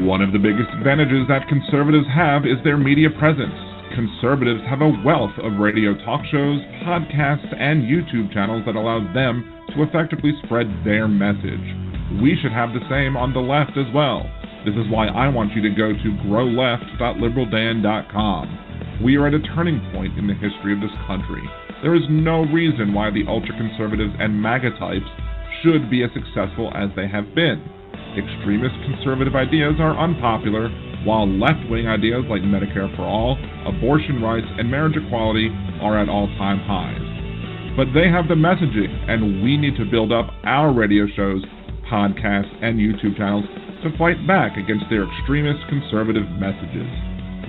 One of the biggest advantages that conservatives have is their media presence. Conservatives have a wealth of radio talk shows, podcasts, and YouTube channels that allow them to effectively spread their message. We should have the same on the left as well. This is why I want you to go to growleft.liberaldan.com. We are at a turning point in the history of this country. There is no reason why the ultra-conservatives and MAGA types should be as successful as they have been. Extremist conservative ideas are unpopular, while left-wing ideas like Medicare for all, abortion rights, and marriage equality are at all-time highs. But they have the messaging, and we need to build up our radio shows, podcasts, and YouTube channels to fight back against their extremist conservative messages.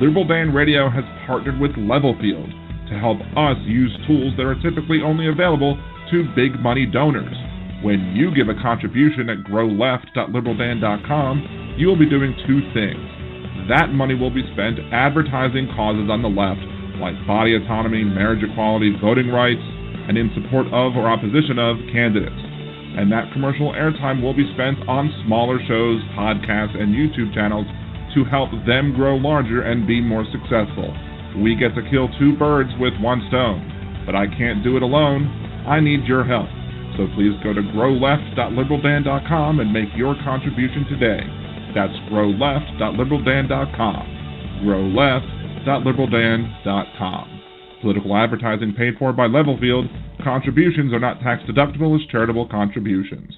Liberal Dan Radio has partnered with Levelfield to help us use tools that are typically only available to big money donors. When you give a contribution at growleft.liberaldan.com, you will be doing two things. That money will be spent advertising causes on the left, like body autonomy, marriage equality, voting rights, and in support of or opposition of candidates. And that commercial airtime will be spent on smaller shows, podcasts, and YouTube channels to help them grow larger and be more successful. We get to kill two birds with one stone, but I can't do it alone. I need your help. So please go to growleft.liberaldan.com and make your contribution today. That's growleft.liberaldan.com. growleft.liberaldan.com. Political advertising paid for by Levelfield. Contributions are not tax deductible as charitable contributions.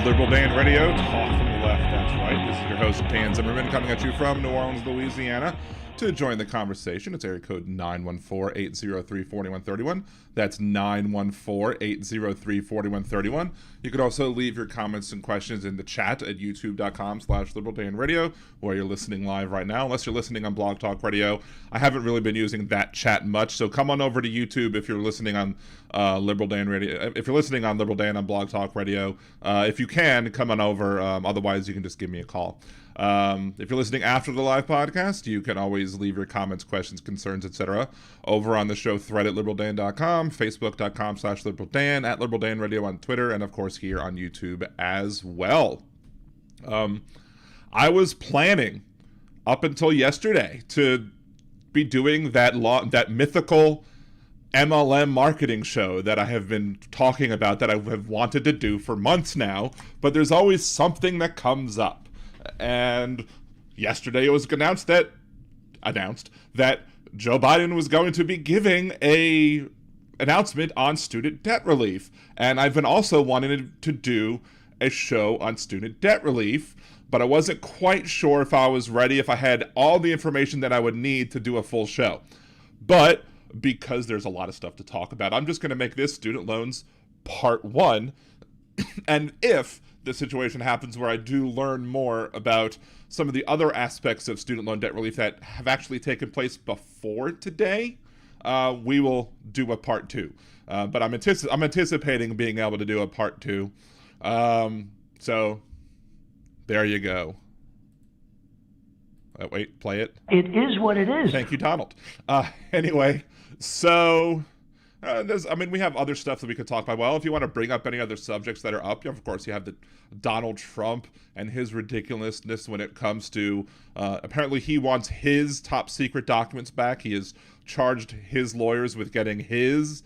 Liberal Dan Radio, talk from the left, that's right. This is your host, Dan Zimmerman, coming at you from New Orleans, Louisiana. To join the conversation, it's area code 914-803-4131. That's 914-803-4131. You could also leave your comments and questions in the chat at youtube.com/liberaldanradio, where you're listening live right now, unless you're listening on Blog Talk Radio. I haven't really been using that chat much, so come on over to YouTube if you're listening on Liberal Dan Radio. If you're listening on Liberal Dan on Blog Talk Radio, if you can, come on over. Otherwise, you can just give me a call. If you're listening after the live podcast, you can always leave your comments, questions, concerns, etc. over on the show thread at liberaldan.com, facebook.com/liberaldan, at liberaldanradio on Twitter, and of course here on YouTube as well. I was planning up until yesterday to be doing that mythical MLM marketing show that I have been talking about, that I have wanted to do for months now, but there's always something that comes up. And yesterday it was announced that Joe Biden was going to be giving a announcement on student debt relief. And I've been also wanting to do a show on student debt relief, but I wasn't quite sure if I was ready, if I had all the information that I would need to do a full show. But because there's a lot of stuff to talk about, I'm just going to make this student loans part 1. And if the situation happens where I do learn more about some of the other aspects of student loan debt relief that have actually taken place before today, we will do a part 2. But I'm anticipating being able to do a part 2. So there you go. Wait, play it. It is what it is. Thank you, Donald. Anyway, so we have other stuff that we could talk about. Well, if you want to bring up any other subjects that are up, of course, you have the Donald Trump and his ridiculousness when it comes to, apparently he wants his top secret documents back. He has charged his lawyers with getting his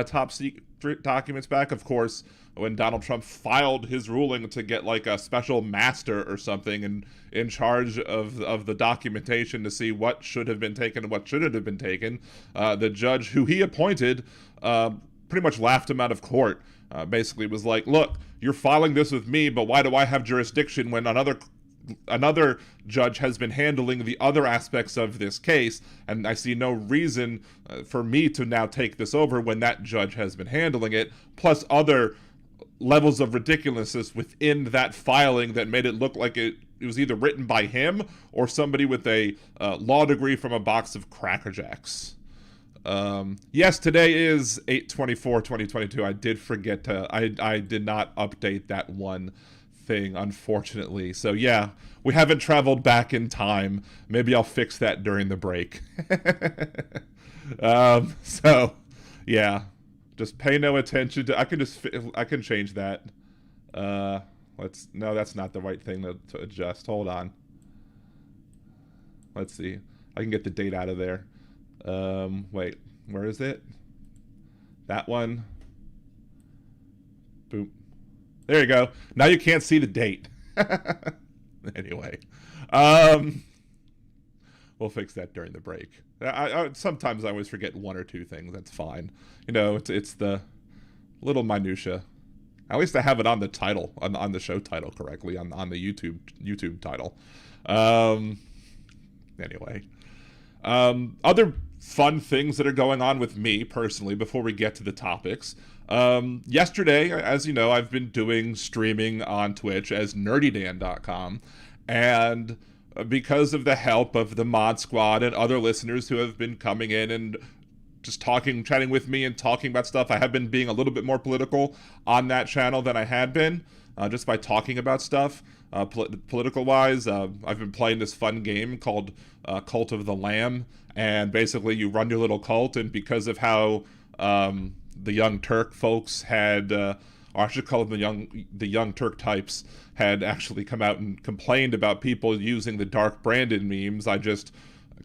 top secret documents back. Of course, when Donald Trump filed his ruling to get like a special master or something and in charge of the documentation to see what should have been taken and what shouldn't have been taken, the judge who he appointed pretty much laughed him out of court. Basically was like, look, you're filing this with me, but why do I have jurisdiction when another judge has been handling the other aspects of this case, and I see no reason for me to now take this over when that judge has been handling it, plus other levels of ridiculousness within that filing that made it look like it was either written by him or somebody with a law degree from a box of Cracker Jacks. Yes, today is 8/24/2022. I did forget to, I did not update that one thing, unfortunately. So yeah, we haven't traveled back in time. Maybe I'll fix that during the break. So yeah, just pay no attention to, I can change that. No, that's not the right thing to adjust. Hold on. Let's see. I can get the date out of there. Wait, where is it? That one. Boom. There you go. Now you can't see the date. Anyway, we'll fix that during the break. Sometimes I always forget one or two things. That's fine. You know, it's the little minutia. At least I have it on the title, on the show title correctly, on the YouTube title. Anyway, other fun things that are going on with me personally before we get to the topics. Yesterday, as you know, I've been doing streaming on Twitch as nerdydan.com, and because of the help of the mod squad and other listeners who have been coming in and just chatting with me and talking about stuff, I have been being a little bit more political on that channel than I had been, just by talking about stuff. Political-wise, I've been playing this fun game called Cult of the Lamb, and basically you run your little cult, and because of how the Young Turk folks had, or I should call them the Young Turk types, had actually come out and complained about people using the Dark Brandon memes, I just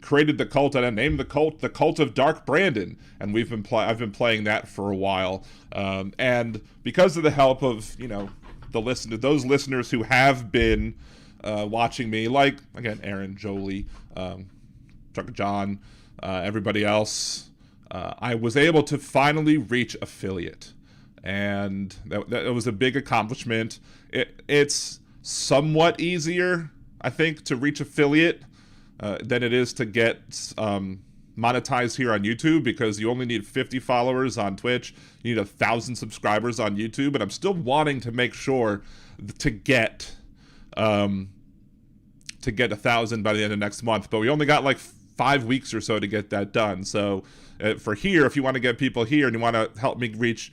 created the cult and I named the Cult of Dark Brandon, and I've been playing that for a while, and because of the help of, you know, those listeners who have been watching me, like again Aaron, Jolie, Chuck John, everybody else, I was able to finally reach affiliate, and that was a big accomplishment. It's somewhat easier, I think, to reach affiliate than it is to get monetized here on YouTube, because you only need 50 followers on Twitch, you need 1,000 subscribers on YouTube, and I'm still wanting to make sure to get 1,000 by the end of next month, but we only got like 5 weeks or so to get that done. So for here, if you want to get people here and you want to help me get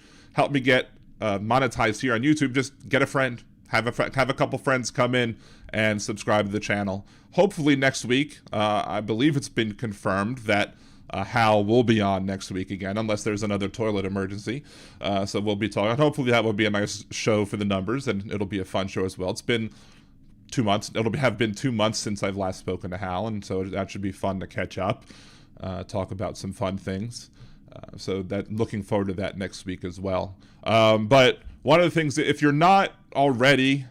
monetized here on YouTube, just get a friend, have a couple friends come in and subscribe to the channel. Hopefully next week, I believe it's been confirmed that Hal will be on next week again, unless there's another toilet emergency. So we'll be talking. Hopefully that will be a nice show for the numbers, and it'll be a fun show as well. It's been 2 months. Have been 2 months since I've last spoken to Hal, and so that should be fun to catch up, talk about some fun things. So looking forward to that next week as well. But one of the things, if you're not already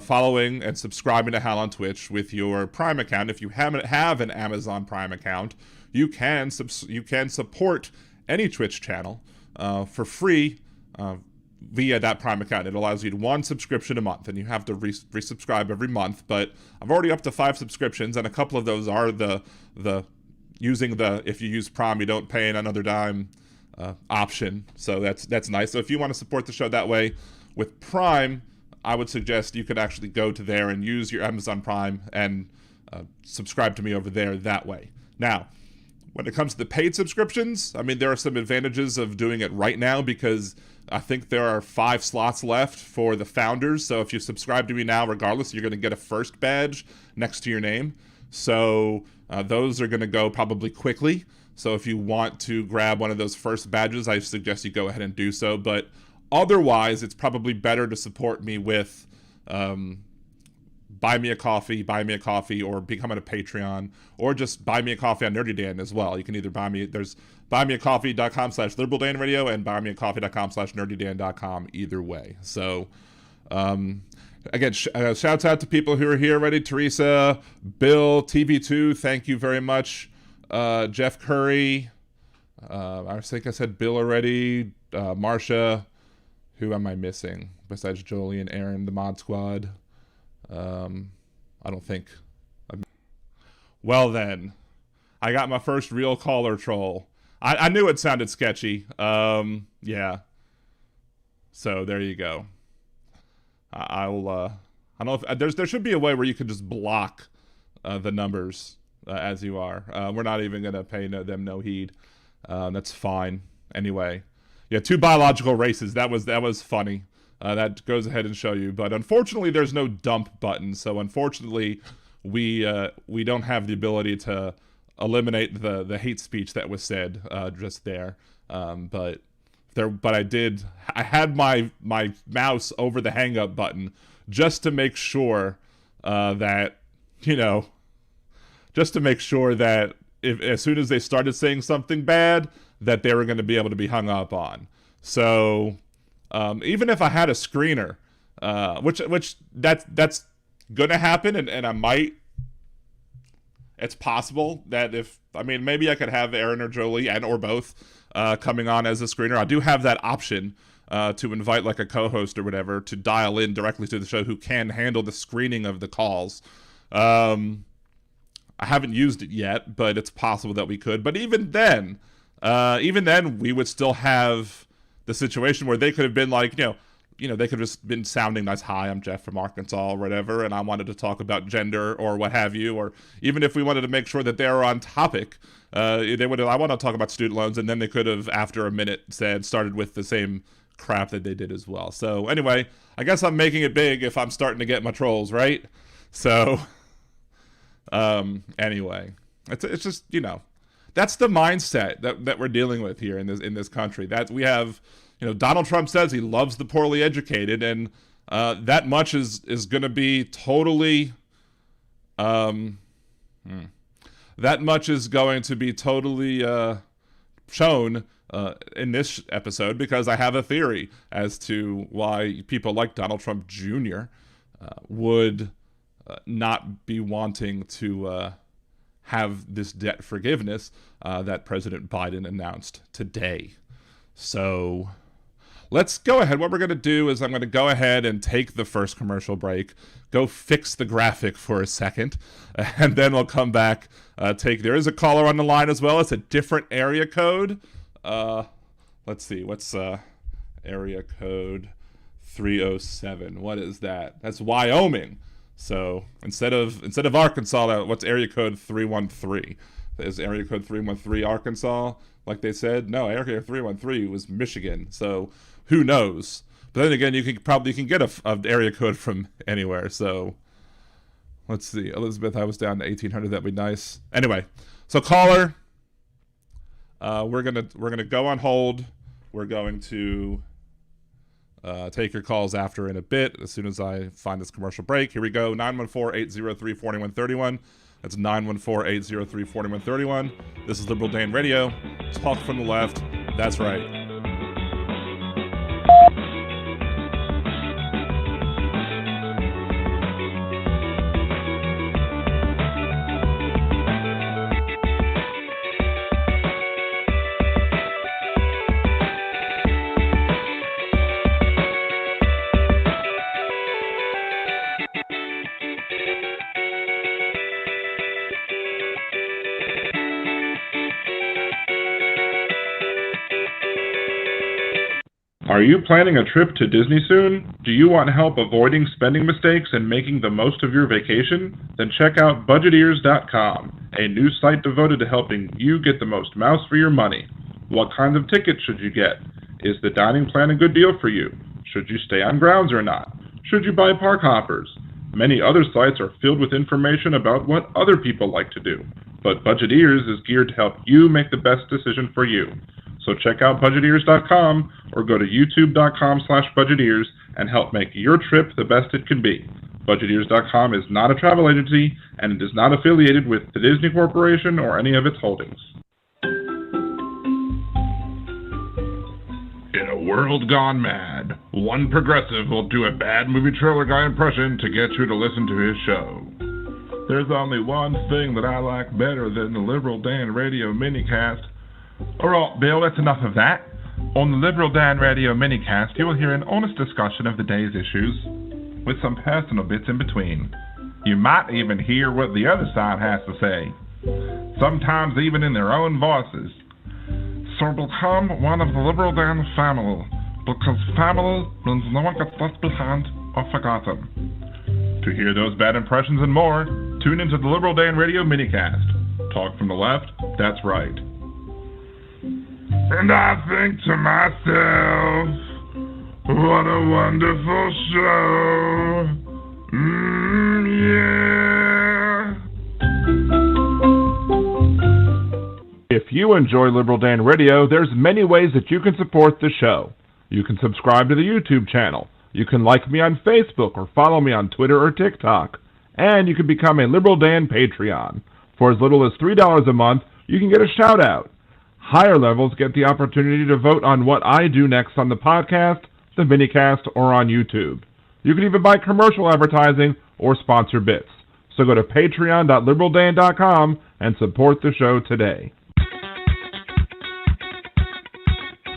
following and subscribing to Hal on Twitch with your Prime account, if you have an Amazon Prime account, you can support any Twitch channel for free via that Prime account. It allows you to one subscription a month, and you have to resubscribe every month. But I'm already up to 5 subscriptions, and a couple of those are the if you use Prime, you don't pay another dime option. So that's nice. So if you want to support the show that way with Prime, I would suggest you could actually go to there and use your Amazon Prime and subscribe to me over there that way. Now, when it comes to the paid subscriptions, I mean, there are some advantages of doing it right now, because I think there are 5 slots left for the founders. So if you subscribe to me now, regardless, you're going to get a first badge next to your name. So those are going to go probably quickly. So if you want to grab one of those first badges, I suggest you go ahead and do so. But otherwise, it's probably better to support me with buy me a coffee, or becoming a Patreon, or just buy me a coffee on Nerdy Dan as well. You can either there's buymeacoffee.com/liberaldanradio and buymeacoffee.com/nerdydan.com, either way. So, again, shouts out to people who are here already. Teresa, Bill, TV2, thank you very much. Jeff Curry, I think I said Bill already. Marsha, who am I missing besides Jolie and Aaron, the mod squad? I don't think. Well then, I got my first real caller troll. I knew it sounded sketchy. Yeah. So there you go. I don't know if there should be a way where you could just block the numbers as you are. We're not even gonna pay them no heed. That's fine. Anyway, yeah, 2 biological races. That was funny. That goes ahead and show you. But unfortunately, there's no dump button. So unfortunately, we don't have the ability to eliminate the hate speech that was said just there. But I had my mouse over the hang up button just to make sure that, just to make sure that if as soon as they started saying something bad, that they were going to be able to be hung up on. So even if I had a screener, which that's going to happen, and I might. It's possible that maybe I could have Aaron or Jolie or both coming on as a screener. I do have that option to invite like a co-host or whatever to dial in directly to the show who can handle the screening of the calls. I haven't used it yet, but it's possible that we could. But even then, we would still have the situation where they could have been like, they could have just been sounding nice. Hi, I'm Jeff from Arkansas or whatever, and I wanted to talk about gender or what have you. Or even if we wanted to make sure that they were on topic, I want to talk about student loans, and then they could have, after a minute, started with the same crap that they did as well. So anyway, I guess I'm making it big if I'm starting to get my trolls, right? So anyway, it's just, that's the mindset that we're dealing with here in this country. That we have, Donald Trump says he loves the poorly educated, and that much is going to be totally shown in this episode, because I have a theory as to why people like Donald Trump Jr. Would not be wanting to have this debt forgiveness that President Biden announced today. So let's go ahead. What we're going to do is I'm going to go ahead and take the first commercial break, go fix the graphic for a second, and then we'll come back. There is a caller on the line as well. It's a different area code. Let's see. What's area code 307? What is that? That's Wyoming. So instead of Arkansas, what's area code 313? Is area code 313 Arkansas, like they said? No, area code 313 was Michigan. So who knows? But then again, you can get a area code from anywhere. So let's see. Elizabeth, I was down to 1800. That'd be nice. Anyway, so caller, we're gonna go on hold. We're going to take your calls after in a bit, as soon as I find this commercial break. Here we go. 914-803-4131. That's 914-803-4131. This is Liberal Dan Radio. Talk from the left. That's right. Are you planning a trip to Disney soon? Do you want help avoiding spending mistakes and making the most of your vacation? Then check out budgeteers.com, a new site devoted to helping you get the most mouse for your money. What kinds of tickets should you get? Is the dining plan a good deal for you? Should you stay on grounds or not? Should you buy park hoppers? Many other sites are filled with information about what other people like to do, but Budgeteers is geared to help you make the best decision for you. So check out budgeteers.com or go to youtube.com/budgeteers and help make your trip the best it can be. Budgeteers.com is not a travel agency, and it is not affiliated with the Disney Corporation or any of its holdings. In a world gone mad, one progressive will do a bad movie trailer guy impression to get you to listen to his show. There's only one thing that I like better than the Liberal Dan Radio Minicast. Alright, Bill, that's enough of that. On the Liberal Dan Radio Minicast, you will hear an honest discussion of the day's issues, with some personal bits in between. You might even hear what the other side has to say, sometimes even in their own voices. So become one of the Liberal Dan family. because family means no one gets left behind or forgotten. To hear those bad impressions and more, tune into the Liberal Dan Radio Minicast. Talk from the left, that's right. And I think to myself, what a wonderful show. Yeah. If you enjoy Liberal Dan Radio, there's many ways that you can support the show. You can subscribe to the YouTube channel. You can like me on Facebook or follow me on Twitter or TikTok. And you can become a Liberal Dan Patreon. For as little as $3 a month, you can get a shout-out. Higher levels get the opportunity to vote on what I do next on the podcast, the Minicast, or on YouTube. You can even buy commercial advertising or sponsor bits. So go to patreon.liberaldan.com and support the show today.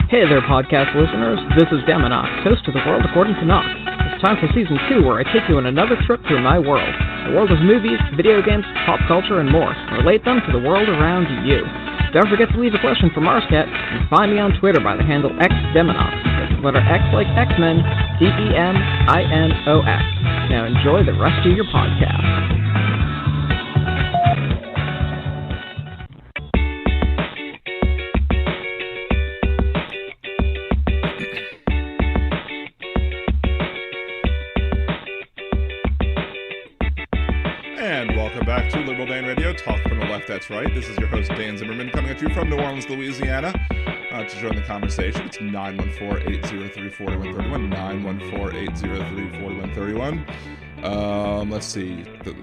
Hey there, podcast listeners. This is Deminox, host of The World According to Knox. It's time for Season 2, where I take you on another trip through my world. The world of movies, video games, pop culture, and more. Relate them to the world around you. Don't forget to leave a question for Marscat, and find me on Twitter by the handle XDeminox. That's the letter X like X-Men, DEMINOX. Now enjoy the rest of your podcast. Back to Liberal Dan Radio, Talk from the Left, that's right. This is your host, Dan Zimmerman, coming at you from New Orleans, Louisiana. To join the conversation, it's 914-803-4131, 914-803-4131. Let's see, the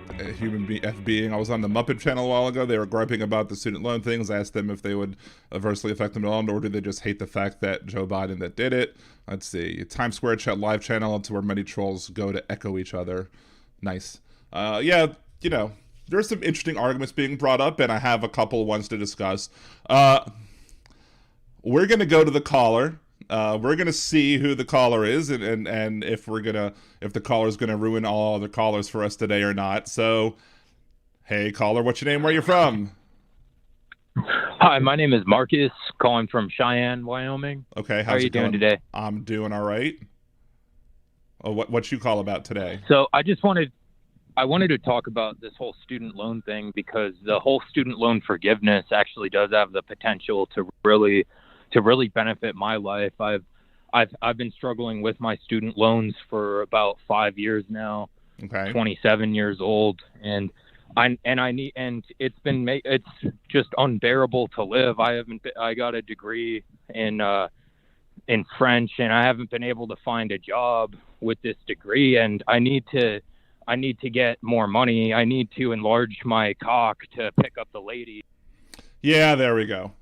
being, I was on the Muppet channel a while ago. They were griping about the student loan things. I asked them if they would adversely affect them at all, or do they just hate the fact that Joe Biden that did it. Let's see, Times Square Chat live channel, to where many trolls go to echo each other. Nice. Yeah, you know, there's some interesting arguments being brought up, and I have a couple ones to discuss. We're going to go to the caller. We're going to see who the caller is, and if the caller's going to ruin all other callers for us today or not. So, hey, caller, what's your name? Where you from? Hi, my name is Marcus, calling from Cheyenne, Wyoming. Okay, how are you doing today? I'm doing all right. Oh, what you call about today? So I wanted to talk about this whole student loan thing, because the whole student loan forgiveness actually does have the potential to really benefit my life. I've been struggling with my student loans for about 5 years now. Okay. 27 years old, and it's just unbearable to live. I got a degree in French, and I haven't been able to find a job with this degree, and I need to get more money. I need to enlarge my cock to pick up the lady. Yeah, there we go.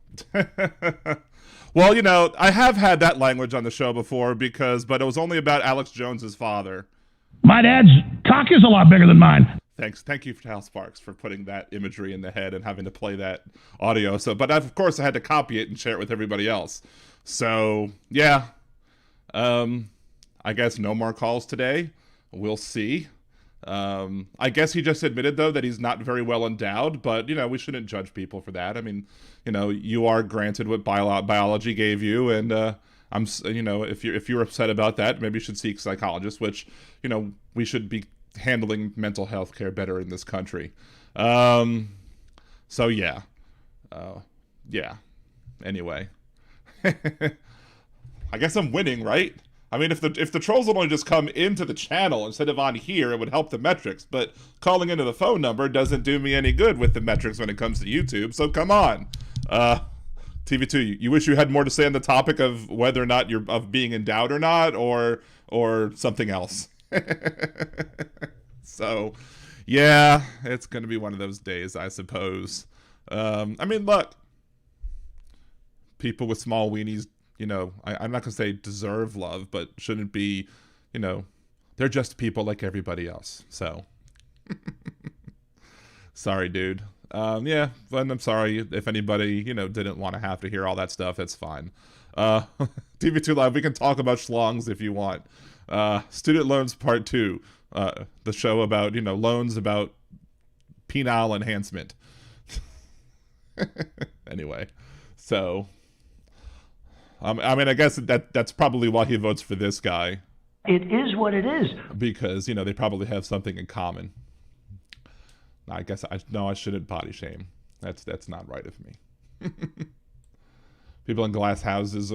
Well, you know, I have had that language on the show before, but it was only about Alex Jones's father. My dad's cock is a lot bigger than mine. Thank you, Hal Sparks, for putting that imagery in the head and having to play that audio. But of course I had to copy it and share it with everybody else. So yeah, I guess no more calls today. We'll see. I guess he just admitted, though, that he's not very well endowed, but, you know, we shouldn't judge people for that. I mean, you know, you are granted what biology gave you, and if you're upset about that, maybe you should seek psychologists, which, you know, we should be handling mental health care better in this country. So yeah. Anyway. I guess I'm winning, right? I mean, if the trolls would only just come into the channel instead of on here, it would help the metrics. But calling into the phone number doesn't do me any good with the metrics when it comes to YouTube. So come on, TV2. You wish you had more to say on the topic of whether or not you're of being endowed or not, or something else. So, yeah, it's gonna be one of those days, I suppose. I mean, look, people with small weenies, you know, I'm not going to say deserve love, but shouldn't be, you know, they're just people like everybody else. So, sorry, dude. Yeah, but I'm sorry if anybody, you know, didn't want to have to hear all that stuff. It's fine. TV2 Live, we can talk about schlongs if you want. Student Loans Part 2, the show about, you know, loans about penile enhancement. Anyway, so... I mean, I guess that's probably why he votes for this guy. It is what it is. Because, they probably have something in common. I guess I shouldn't body shame. That's not right of me. People in glass houses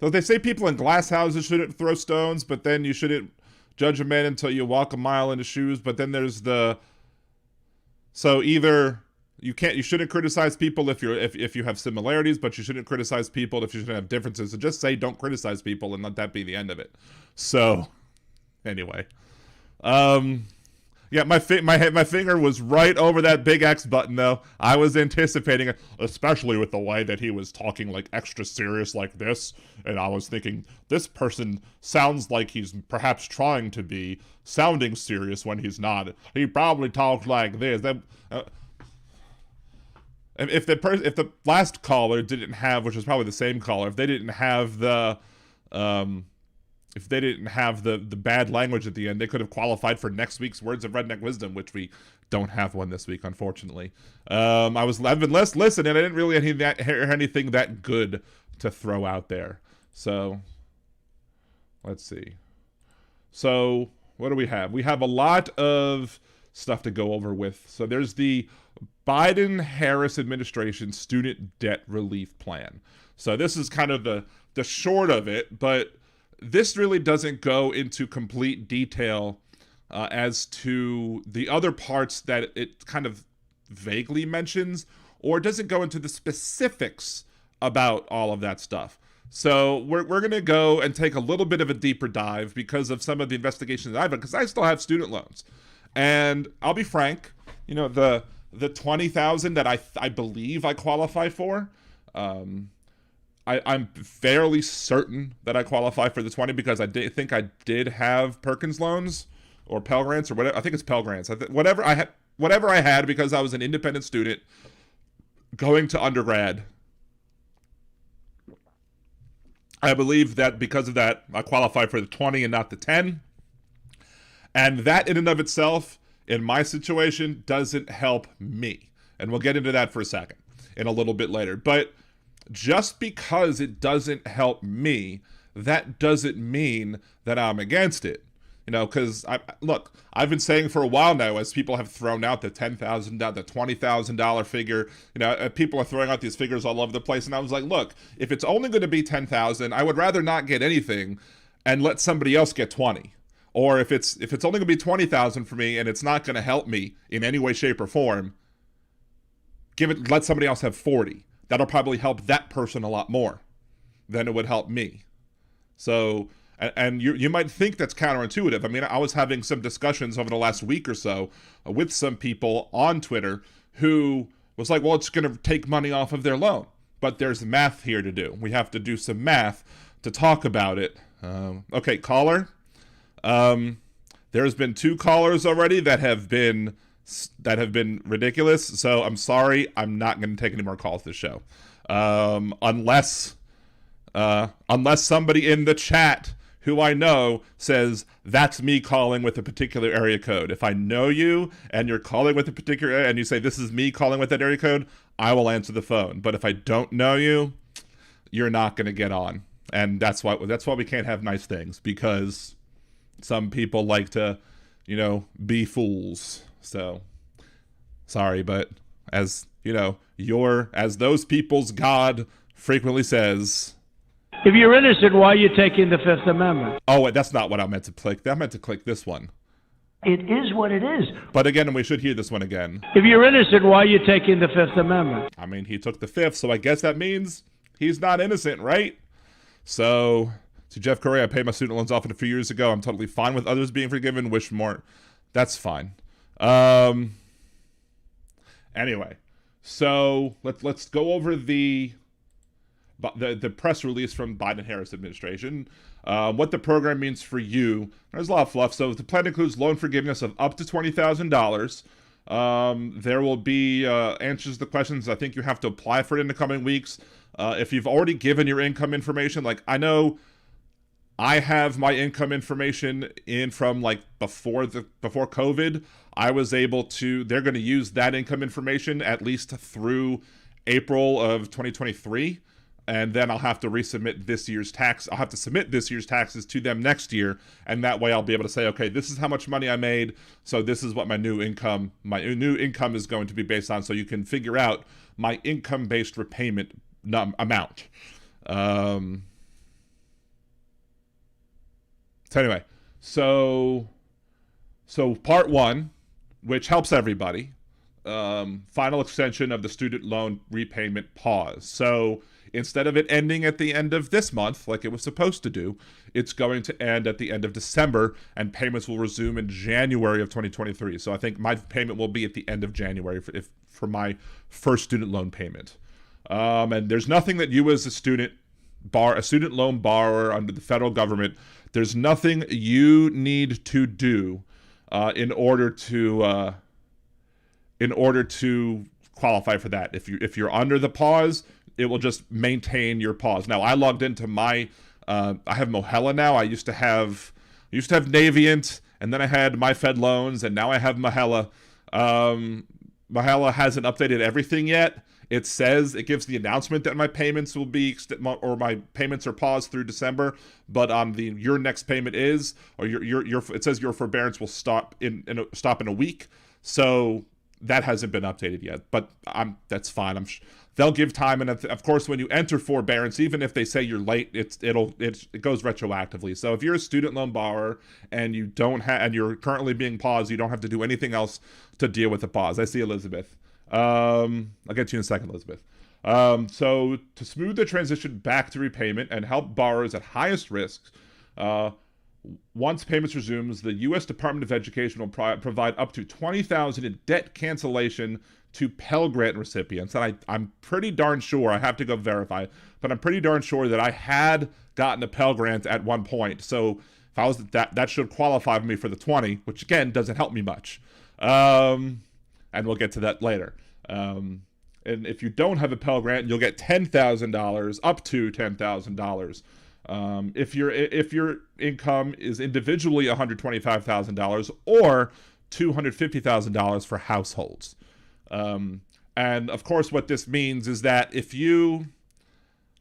they say people in glass houses shouldn't throw stones, but then you shouldn't judge a man until you walk a mile in his shoes. But then there's so either you shouldn't criticize people if you have similarities, but you shouldn't criticize people if you shouldn't have differences. So just say don't criticize people and let that be the end of it. So anyway, yeah, my finger was right over that big X button, though. I was anticipating it, especially with the way that he was talking, like, extra serious like this. And I was thinking, this person sounds like he's perhaps trying to be sounding serious when he's not. He probably talks like this. If the last caller didn't have, which is probably the same caller, if they didn't have the bad language at the end, they could have qualified for next week's Words of Redneck Wisdom, which we don't have one this week, unfortunately. I've been listening, and I didn't really hear anything that good to throw out there. So, let's see. So, what do we have? We have a lot of stuff to go over with. So, there's the Biden-Harris administration student debt relief plan. So, this is kind of the short of it, but this really doesn't go into complete detail as to the other parts that it kind of vaguely mentions, or doesn't go into the specifics about all of that stuff. So we're going to go and take a little bit of a deeper dive because of some of the investigations that I've done, because I still have student loans. And I'll be frank, the $20,000 that I believe I qualify for, I'm fairly certain that I qualify for the 20 because I think I did have Perkins loans or Pell Grants or whatever. I think it's Pell Grants. Whatever I had because I was an independent student going to undergrad. I believe that because of that, I qualify for the 20 and not the 10. And that in and of itself, in my situation, doesn't help me. And we'll get into that for a second in a little bit later. But just because it doesn't help me, that doesn't mean that I'm against it. Because I've been saying for a while now, as people have thrown out the $10,000, the $20,000 figure, people are throwing out these figures all over the place. And I was like, look, if it's only going to be $10,000, I would rather not get anything and let somebody else get 20. Or if it's only going to be $20,000 for me and it's not going to help me in any way, shape, or form, let somebody else have 40. That'll probably help that person a lot more than it would help me. So, and you might think that's counterintuitive. I mean, I was having some discussions over the last week or so with some people on Twitter who was like, well, it's going to take money off of their loan. But there's math here to do. We have to do some math to talk about it. Okay, caller. There's been 2 callers already that have been ridiculous. So I'm sorry, I'm not going to take any more calls this show. Unless somebody in the chat who I know says that's me calling with a particular area code. If I know you and you're calling with a particular and you say this is me calling with that area code, I will answer the phone. But if I don't know you, you're not going to get on. And that's why we can't have nice things, because some people like to, be fools. So, sorry, but as as those people's God frequently says, If you're innocent, why are you taking the Fifth Amendment? Oh, wait, that's not what I meant to click. I meant to click this one. It is what it is. But again, we should hear this one again. If you're innocent, why are you taking the Fifth Amendment? I mean, he took the 5th, so I guess that means he's not innocent, right? So, to Jeff Curry, I paid my student loans off a few years ago. I'm totally fine with others being forgiven. Wish more. That's fine. Anyway, so let's go over the press release from Biden-Harris administration, what the program means for you. There's a lot of fluff. So the plan includes loan forgiveness of up to $20,000. There will be answers to the questions. I think you have to apply for it in the coming weeks. If you've already given your income information, like I know I have my income information in from like before COVID. I was able to, they're going to use that income information at least through April of 2023. and then I'll have to resubmit this year's tax. I'll have to submit this year's taxes to them next year, and that way I'll be able to say, okay, this is how much money I made, so this is what my new income is going to be based on, so you can figure out my income-based repayment amount. So anyway, so part one, which helps everybody, final extension of the student loan repayment pause. So instead of it ending at the end of this month, like it was supposed to do, it's going to end at the end of December, and payments will resume in January of 2023. So I think my payment will be at the end of January for my first student loan payment. And there's nothing that you as a student loan borrower under the federal government, there's nothing you need to do in order to qualify for that. If you're under the pause, it will just maintain your pause. Now, I logged into my I have Mohella now. I used to have Navient, and then I had My Fed Loans, and now I have Mohella. Mohella hasn't updated everything yet. It gives the announcement that my payments will be, or my payments are paused through December, but on your next payment is, or it says your forbearance will stop in a week. So that hasn't been updated yet, but that's fine. They'll give time, and of course, when you enter forbearance, even if they say you're late, it goes retroactively. So if you're a student loan borrower and you're currently being paused, you don't have to do anything else to deal with the pause. I see Elizabeth. I'll get to you in a second, Elizabeth. So to smooth the transition back to repayment and help borrowers at highest risk, once payments resumes, the U.S. Department of Education will provide up to $20,000 in debt cancellation to Pell Grant recipients. And I'm pretty darn sure, I have to go verify, but I'm pretty darn sure that I had gotten a Pell Grant at one point. So if I was that should qualify me for the 20, which again doesn't help me much. And we'll get to that later. And if you don't have a Pell Grant, you'll get $10,000, up to $10,000. If your income is individually $125,000 or $250,000 for households. And of course, what this means is that if you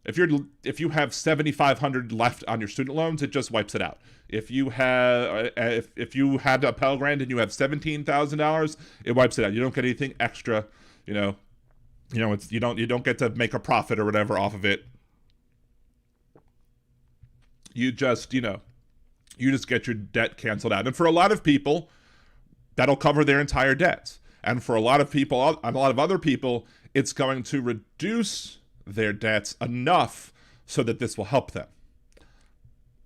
have $7,500 left on your student loans, it just wipes it out. If you had a Pell Grant and you have $17,000, it wipes it out. You don't get anything extra. You don't get to make a profit or whatever off of it. You just get your debt canceled out. And for a lot of people, that'll cover their entire debts. And for a lot of other people, it's going to reduce their debts enough so that this will help them.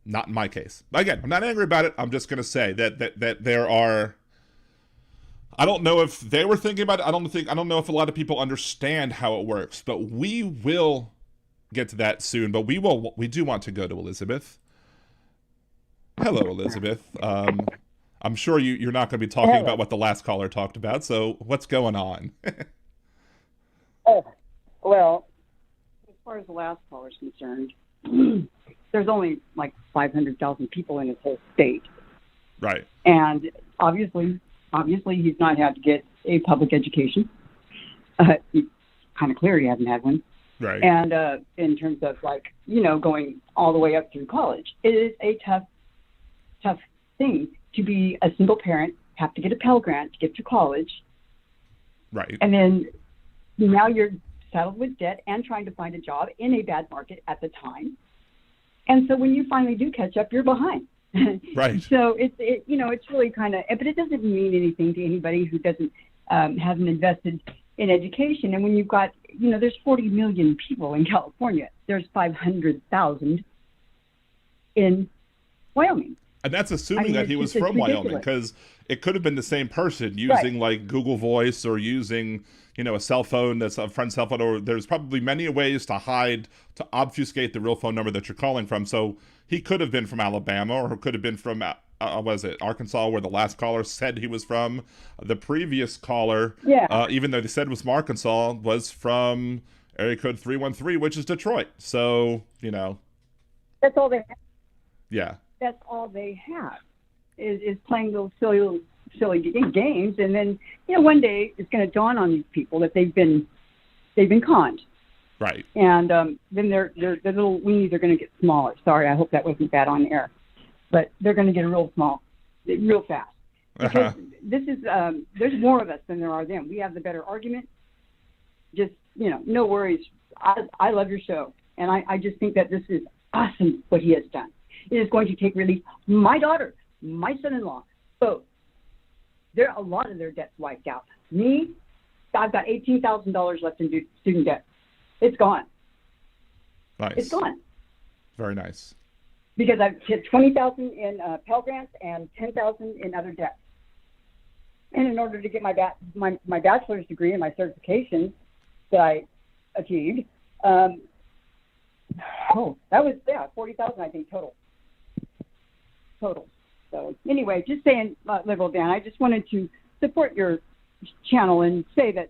Not in my case. Again, I'm not angry about it. I'm just going to say that there are, I don't know if they were thinking about it. I don't know if a lot of people understand how it works, but we will get to that soon. But we do want to go to Elizabeth. Hello, Elizabeth. I'm sure you're not going to be talking about what the last caller talked about. So what's going on? Well, as far as the last caller is concerned, there's only like 500,000 people in this whole state. Right. And obviously he's not had to get a public education. It's kind of clear he hasn't had one. Right. And in terms of going all the way up through college, it is a tough thing to be a single parent, have to get a Pell Grant to get to college. Right. And then now you're saddled with debt and trying to find a job in a bad market at the time. And so when you finally do catch up, you're behind. Right. So it's really kind of, but it doesn't mean anything to anybody who hasn't invested in education. And when you've got, there's 40 million people in California, there's 500,000 in Wyoming. And that's assuming that he was from Wyoming, because it could have been the same person using like Google Voice or using, a cell phone that's a friend's cell phone, or there's probably many ways to obfuscate the real phone number that you're calling from. So he could have been from Alabama, or could have been from, Arkansas, where the last caller said he was from. The previous caller, even though they said it was from Arkansas, was from area code 313, which is Detroit. So, That's all they have. Yeah. That's all they have is playing those silly games, and then one day it's going to dawn on these people that they've been conned, Right. And then their little weenies are going to get smaller. Sorry, I hope that wasn't bad on air. But they're going to get real small, real fast. Because this is, there's more of us than there are them. We have the better argument. Just, no worries. I love your show. And I just think that this is awesome what he has done. It is going to take relief. My daughter, my son-in-law, both. A lot of their debt's wiped out. Me, I've got $18,000 left in student debt. It's gone. Nice. It's gone. Very nice. Because I've hit $20,000 in Pell Grants and $10,000 in other debts. And in order to get my bachelor's degree and my certification that I achieved, that was $40,000 I think total. So anyway, just saying, Liberal Dan, I just wanted to support your channel and say that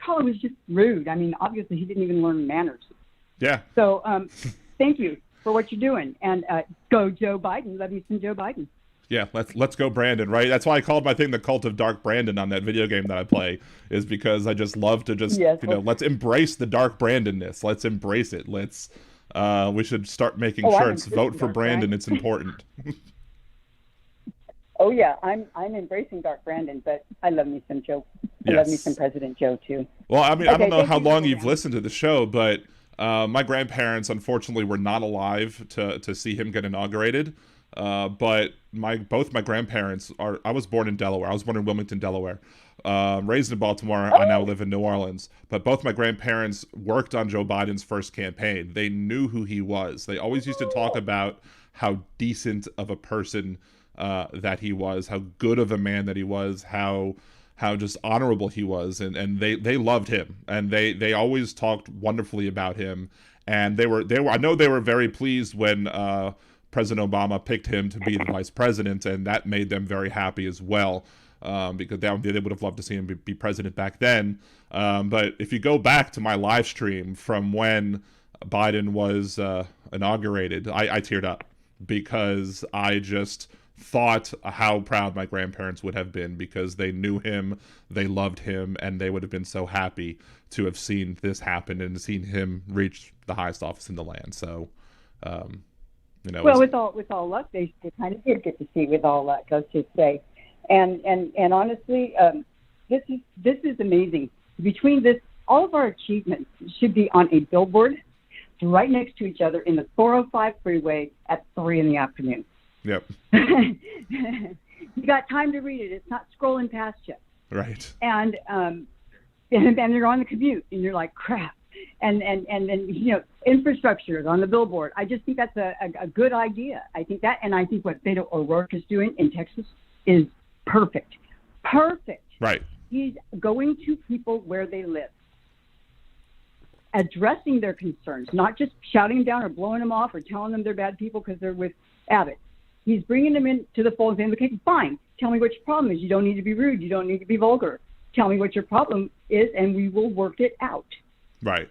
caller was just rude. I mean, obviously he didn't even learn manners. Yeah. So thank you for what you're doing, and go Joe Biden. Love you some Joe Biden. Yeah, let's go Brandon, right? That's why I called my thing the Cult of Dark Brandon on that video game that I play, is because I just love to just, let's embrace the dark Brandonness. Let's embrace it. We should start making shirts. Vote for Brandon. It's important. Oh yeah, I'm embracing Dark Brandon, but I love me some Joe. I love me some President Joe too. Well, I mean, I don't know how long you've listened to the show, but my grandparents unfortunately were not alive to see him get inaugurated. But both my grandparents I was born in Delaware. I was born in Wilmington, Delaware. Raised in Baltimore. I now live in New Orleans. But both my grandparents worked on Joe Biden's first campaign. They knew who he was. They always used to talk about how decent of a person that he was, how good of a man that he was, how just honorable he was, and they loved him, and they always talked wonderfully about him, and they were I know they were very pleased when President Obama picked him to be the vice president, and that made them very happy as well, because they would have loved to see him be president back then. But if you go back to my live stream from when Biden was inaugurated, I teared up, because I just thought how proud my grandparents would have been, because they knew him, they loved him, and they would have been so happy to have seen this happen and seen him reach the highest office in the land. So, well, with all luck, they kind of did get to see with all luck, let's just say, and honestly, this is amazing. Between this, all of our achievements should be on a billboard right next to each other in the 405 freeway at 3 p.m. Yep. You got time to read it. It's not scrolling past you. Right. And you're on the commute, and you're like, crap. And infrastructure is on the billboard. I just think that's a good idea. I think what Beto O'Rourke is doing in Texas is perfect. Perfect. Right. He's going to people where they live, addressing their concerns, not just shouting them down or blowing them off or telling them they're bad people because they're with Abbott. He's bringing them into the fold and saying, okay, fine, tell me what your problem is. You don't need to be rude. You don't need to be vulgar. Tell me what your problem is, and we will work it out. Right.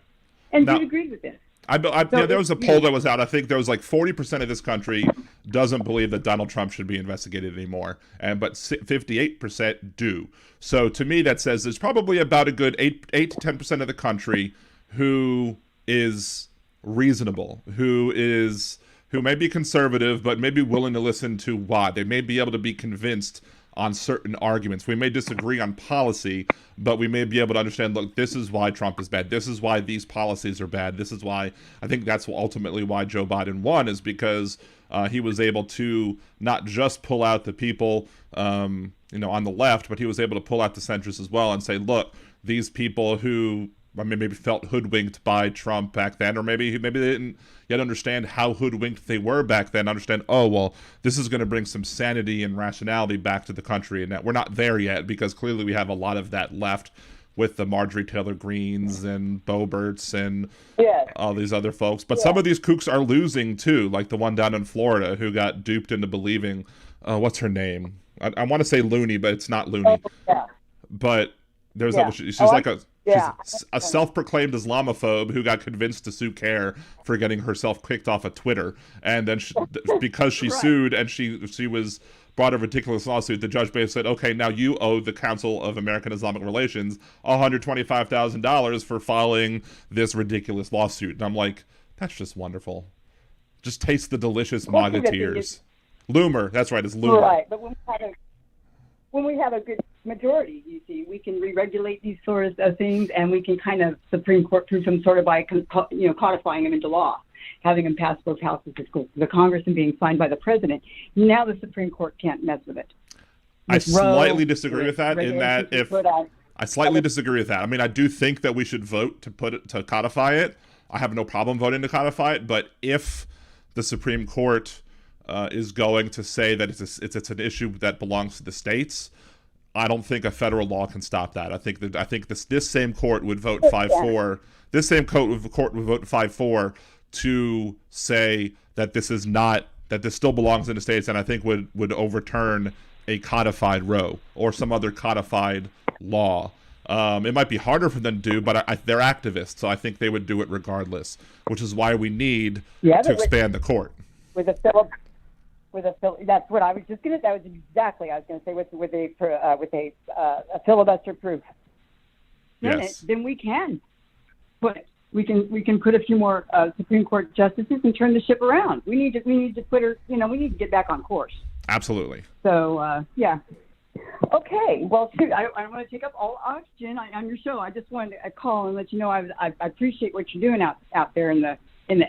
And he agreed with this. There was a poll that was out. I think there was like 40% of this country doesn't believe that Donald Trump should be investigated anymore, but 58% do. So to me, that says there's probably about a good 8 to 10% of the country who is reasonable, who may be conservative, but may be willing to listen to why. They may be able to be convinced on certain arguments. We may disagree on policy, but we may be able to understand, look, this is why Trump is bad. This is why these policies are bad. This is why, I think that's ultimately why Joe Biden won, is because he was able to not just pull out the people, on the left, but he was able to pull out the centrists as well and say, look, these people who maybe felt hoodwinked by Trump back then, or maybe they didn't yet understand how hoodwinked they were back then, understand, oh, well, this is going to bring some sanity and rationality back to the country. And that we're not there yet, because clearly we have a lot of that left with the Marjorie Taylor Greens and Boeberts and all these other folks. But some of these kooks are losing too, like the one down in Florida who got duped into believing, what's her name? I want to say Looney, but it's not Looney. But there's she's like a self-proclaimed Islamophobe who got convinced to sue CARE for getting herself kicked off of Twitter, and then because she sued and she was brought a ridiculous lawsuit, the judge basically said, okay, now you owe the Council of American Islamic Relations $125,000 for filing this ridiculous lawsuit. And I'm like, that's just wonderful. Just taste the delicious MAGA tears. Loomer, that's right, it's Loomer. Right, but when we have a good majority, you see, we can re-regulate these sort of things, and we can kind of Supreme Court prove them sort of by codifying them into law, having them pass both houses of the Congress and being signed by the president. Now the Supreme Court can't mess with it. I slightly disagree with that. I slightly disagree with that. I mean, I do think that we should vote to codify it. I have no problem voting to codify it, but if the Supreme Court is going to say that it's an issue that belongs to the states, I don't think a federal law can stop that. I think this same court would vote 5-4. This same court would vote 5-4 to say that this still belongs in the states, and I think would overturn a codified Roe or some other codified law. It might be harder for them to do, but they're activists, so I think they would do it regardless, which is why we need to expand the court. That's what I was just going to. That was exactly I was going to say with a filibuster proof. Yes. Then we can we can put a few more Supreme Court justices and turn the ship around. We need to put her. We need to get back on course. Absolutely. So yeah. Okay. Well, shoot, I don't want to take up all oxygen on your show. I just wanted to call and let you know I appreciate what you're doing out there in the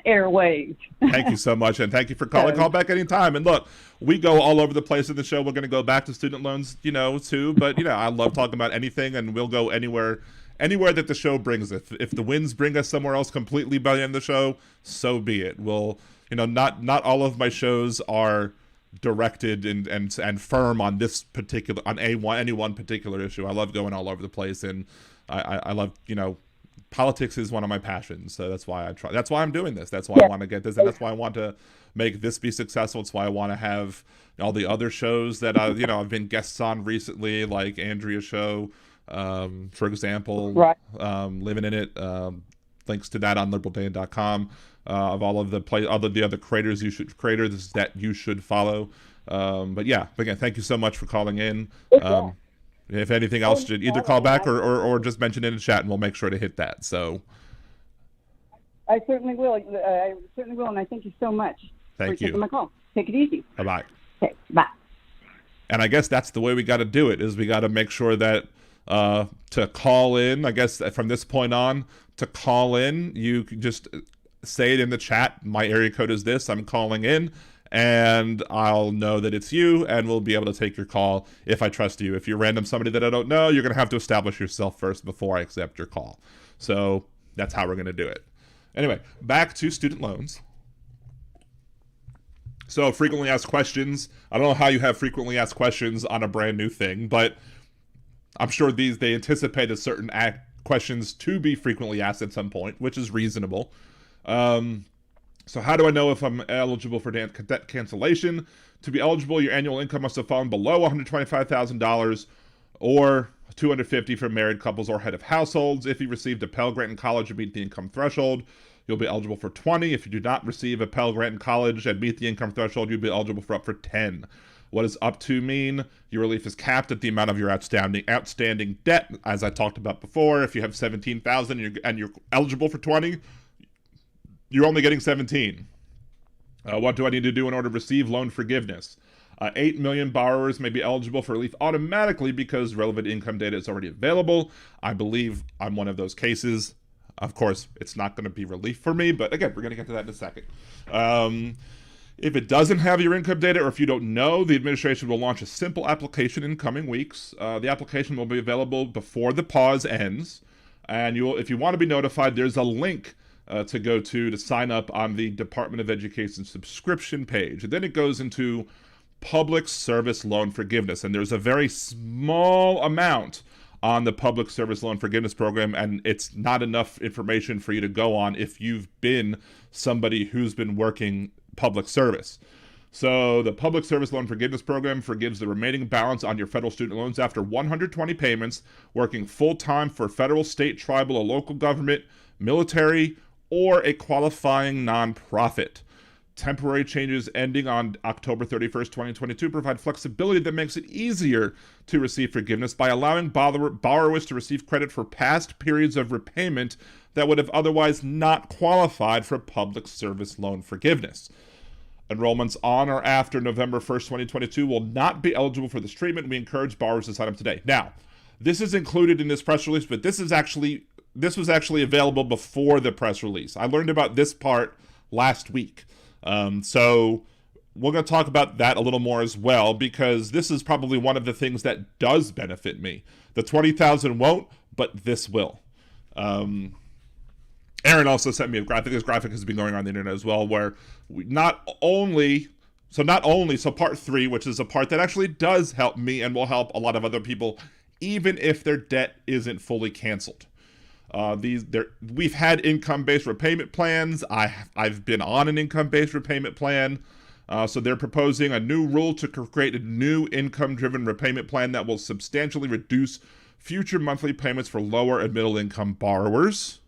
airwaves. Thank you so much, and thank you for calling. Call back anytime. And look, we go all over the place in the show. We're going to go back to student loans, too. But I love talking about anything, and we'll go anywhere that the show brings us. If the winds bring us somewhere else completely by the end of the show, so be it. We'll, not all of my shows are directed and firm on any one particular issue. I love going all over the place, and I love politics is one of my passions, so that's why I'm doing this. That's why I want to get this, and that's why I want to make this be successful. It's why I want to have all the other shows that I've been guests on recently, like Andrea's show, for example, right. Living in It. Links to that on liberaldan.com. Of all of the other creators that you should follow. But again, thank you so much for calling in. If anything else, either call back or just mention it in the chat, and we'll make sure to hit that. So I certainly will. And I thank you so much for taking my call. Take it easy. Bye-bye. Okay, bye. And I guess that's the way we got to do it, is we got to make sure that to call in, I guess from this point on, to call in, you can just say it in the chat. My area code is this. I'm calling in. And I'll know that it's you, and we'll be able to take your call if I trust you. If you're random somebody that I don't know, you're going to have to establish yourself first before I accept your call. So that's how we're going to do it. Anyway, back to student loans. So frequently asked questions. I don't know how you have frequently asked questions on a brand new thing, but I'm sure they anticipated certain questions to be frequently asked at some point, which is reasonable. So how do I know if I'm eligible for debt cancellation? To be eligible, your annual income must have fallen below $125,000 or $250,000 for married couples or head of households. If you received a Pell Grant in college and meet the income threshold, you'll be eligible for $20,000. If you do not receive a Pell Grant in college and meet the income threshold, you'll be eligible for up for $10,000. What does up to mean? Your relief is capped at the amount of your outstanding debt. As I talked about before, if you have $17,000 and you're eligible for $20,000, you're only getting $17,000. What do I need to do in order to receive loan forgiveness? 8 million borrowers may be eligible for relief automatically because relevant income data is already available. I believe I'm one of those cases. Of course, it's not going to be relief for me, but again, we're going to get to that in a second. If it doesn't have your income data, or if you don't know, the administration will launch a simple application in coming weeks. The application will be available before the pause ends. And if you want to be notified, there's a link to go to sign up on the Department of Education subscription page. And then it goes into public service loan forgiveness. And there's a very small amount on the public service loan forgiveness program, and it's not enough information for you to go on if you've been somebody who's been working public service. So the public service loan forgiveness program forgives the remaining balance on your federal student loans after 120 payments, working full-time for federal, state, tribal, or local government, military, or a qualifying nonprofit. Temporary changes ending on October 31st, 2022 provide flexibility that makes it easier to receive forgiveness by allowing borrowers to receive credit for past periods of repayment that would have otherwise not qualified for public service loan forgiveness. Enrollments on or after November 1st, 2022 will not be eligible for this treatment. We encourage borrowers to sign up today. Now, this is included in this press release, but this was actually available before the press release. I learned about this part last week. So we're going to talk about that a little more as well, because this is probably one of the things that does benefit me. The 20,000 won't, but this will. Aaron also sent me a graphic. This graphic has been going on the internet as well, where so part 3, which is a part that actually does help me and will help a lot of other people, even if their debt isn't fully canceled. We've had income-based repayment plans. I've been on an income-based repayment plan. So they're proposing a new rule to create a new income-driven repayment plan that will substantially reduce future monthly payments for lower and middle-income borrowers.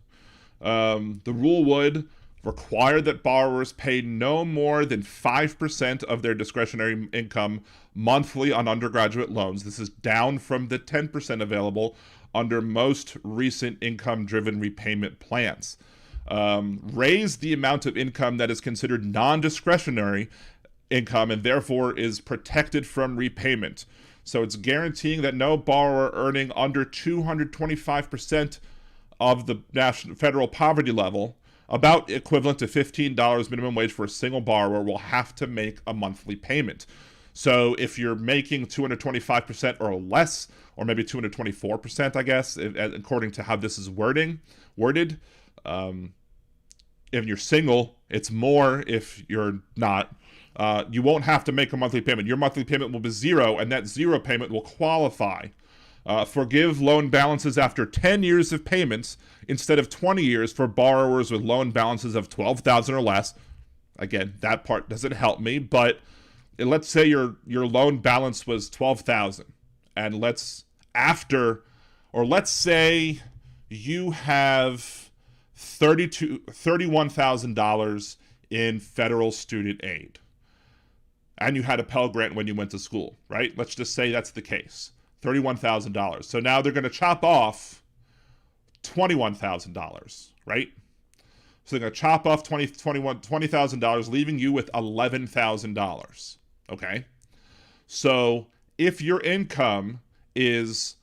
The rule would require that borrowers pay no more than 5% of their discretionary income monthly on undergraduate loans. This is down from the 10% available under most recent income-driven repayment plans. Raise the amount of income that is considered non-discretionary income and therefore is protected from repayment. So it's guaranteeing that no borrower earning under 225% of the national federal poverty level, about equivalent to $15 minimum wage for a single borrower, will have to make a monthly payment. So if you're making 225% or less, or maybe 224%, I guess, according to how this is worded, if you're single, it's more. If you're not, you won't have to make a monthly payment. Your monthly payment will be zero, and that zero payment will qualify. Forgive loan balances after 10 years of payments instead of 20 years for borrowers with loan balances of $12,000 or less. Again, that part doesn't help me, but let's say your loan balance was $12,000, and let's say you have $31,000 in federal student aid, and you had a Pell Grant when you went to school, right? Let's just say that's the case. $31,000. So now they're going to chop off $21,000, right? So they're going to chop off $20,000, leaving you with $11,000. Okay? So if your income is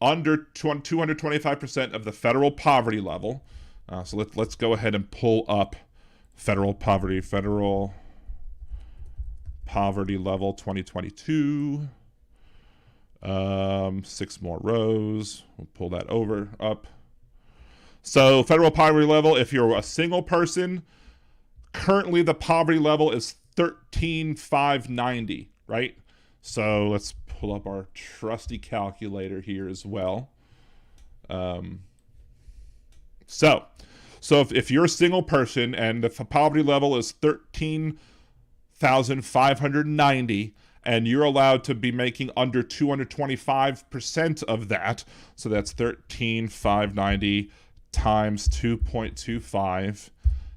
under 225% of the federal poverty level, so let's go ahead and pull up federal poverty level 2022. 6 more rows. We'll pull that up. So federal poverty level, if you're a single person, currently the poverty level is $13,590, right? So let's pull up our trusty calculator here as well. So if you're a single person and the poverty level is $13,590, and you're allowed to be making under 225% of that, so that's $13,590 times 2.25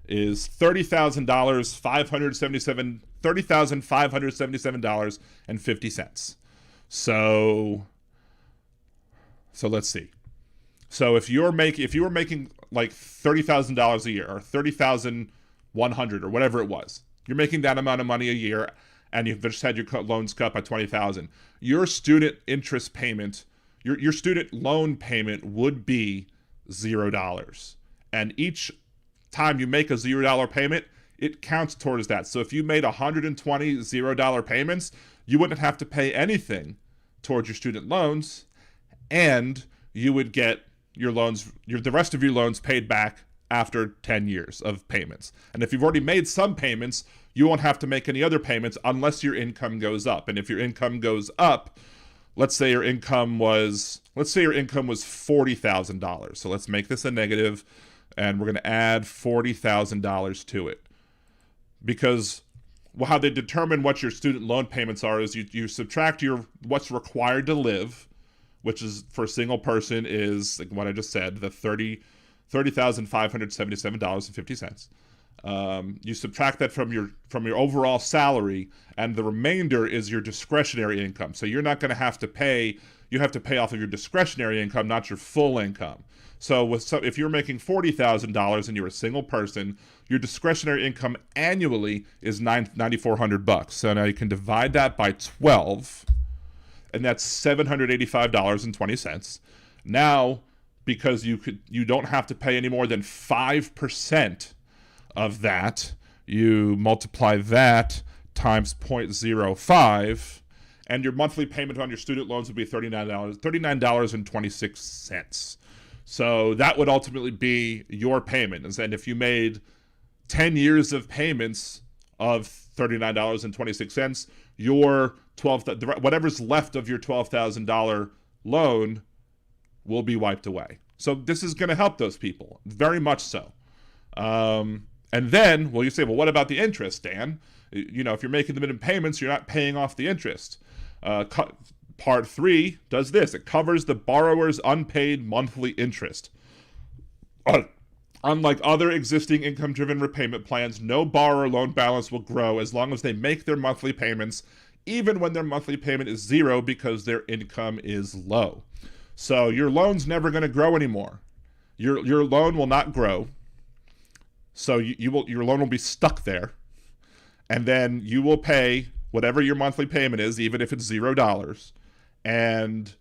is $30,577.50. So let's see. So if you were making like $30,000 a year, or $30,100, or whatever it was, you're making that amount of money a year, and you've just had your loans cut by $20,000, your student interest payment, your student loan payment would be $0. And each time you make a $0 payment, it counts towards that. So if you made 120 $0 payments, you wouldn't have to pay anything towards your student loans, and you would get the rest of your loans paid back after 10 years of payments. And if you've already made some payments, you won't have to make any other payments unless your income goes up. And if your income goes up, let's say your income was $40,000. So let's make this a negative, and we're going to add $40,000 to it. Because how they determine what your student loan payments are is you subtract what's required to live, which is for a single person is like what I just said, the $30,577.50. You subtract that from your overall salary, and the remainder is your discretionary income. So you're not going to have to pay. You have to pay off of your discretionary income, not your full income. So if you're making $40,000 and you're a single person, your discretionary income annually is $9,400. So now you can divide that by 12, and that's $785.20. Now, because you don't have to pay any more than 5% of that, you multiply that times 0.05, and your monthly payment on your student loans would be $39.26. So that would ultimately be your payment. And if you made 10 years of payments of $39.26, your whatever's left of your $12,000 loan will be wiped away. So this is going to help those people, very much so. And then, well, you say, well, what about the interest, Dan? You know, if you're making the minimum payments, you're not paying off the interest. Part 3 does this. It covers the borrower's unpaid monthly interest. Unlike other existing income-driven repayment plans, no borrower loan balance will grow as long as they make their monthly payments, even when their monthly payment is zero because their income is low. So your loan's never going to grow anymore. Your loan will not grow. So your loan will be stuck there. And then you will pay whatever your monthly payment is, even if it's $0. And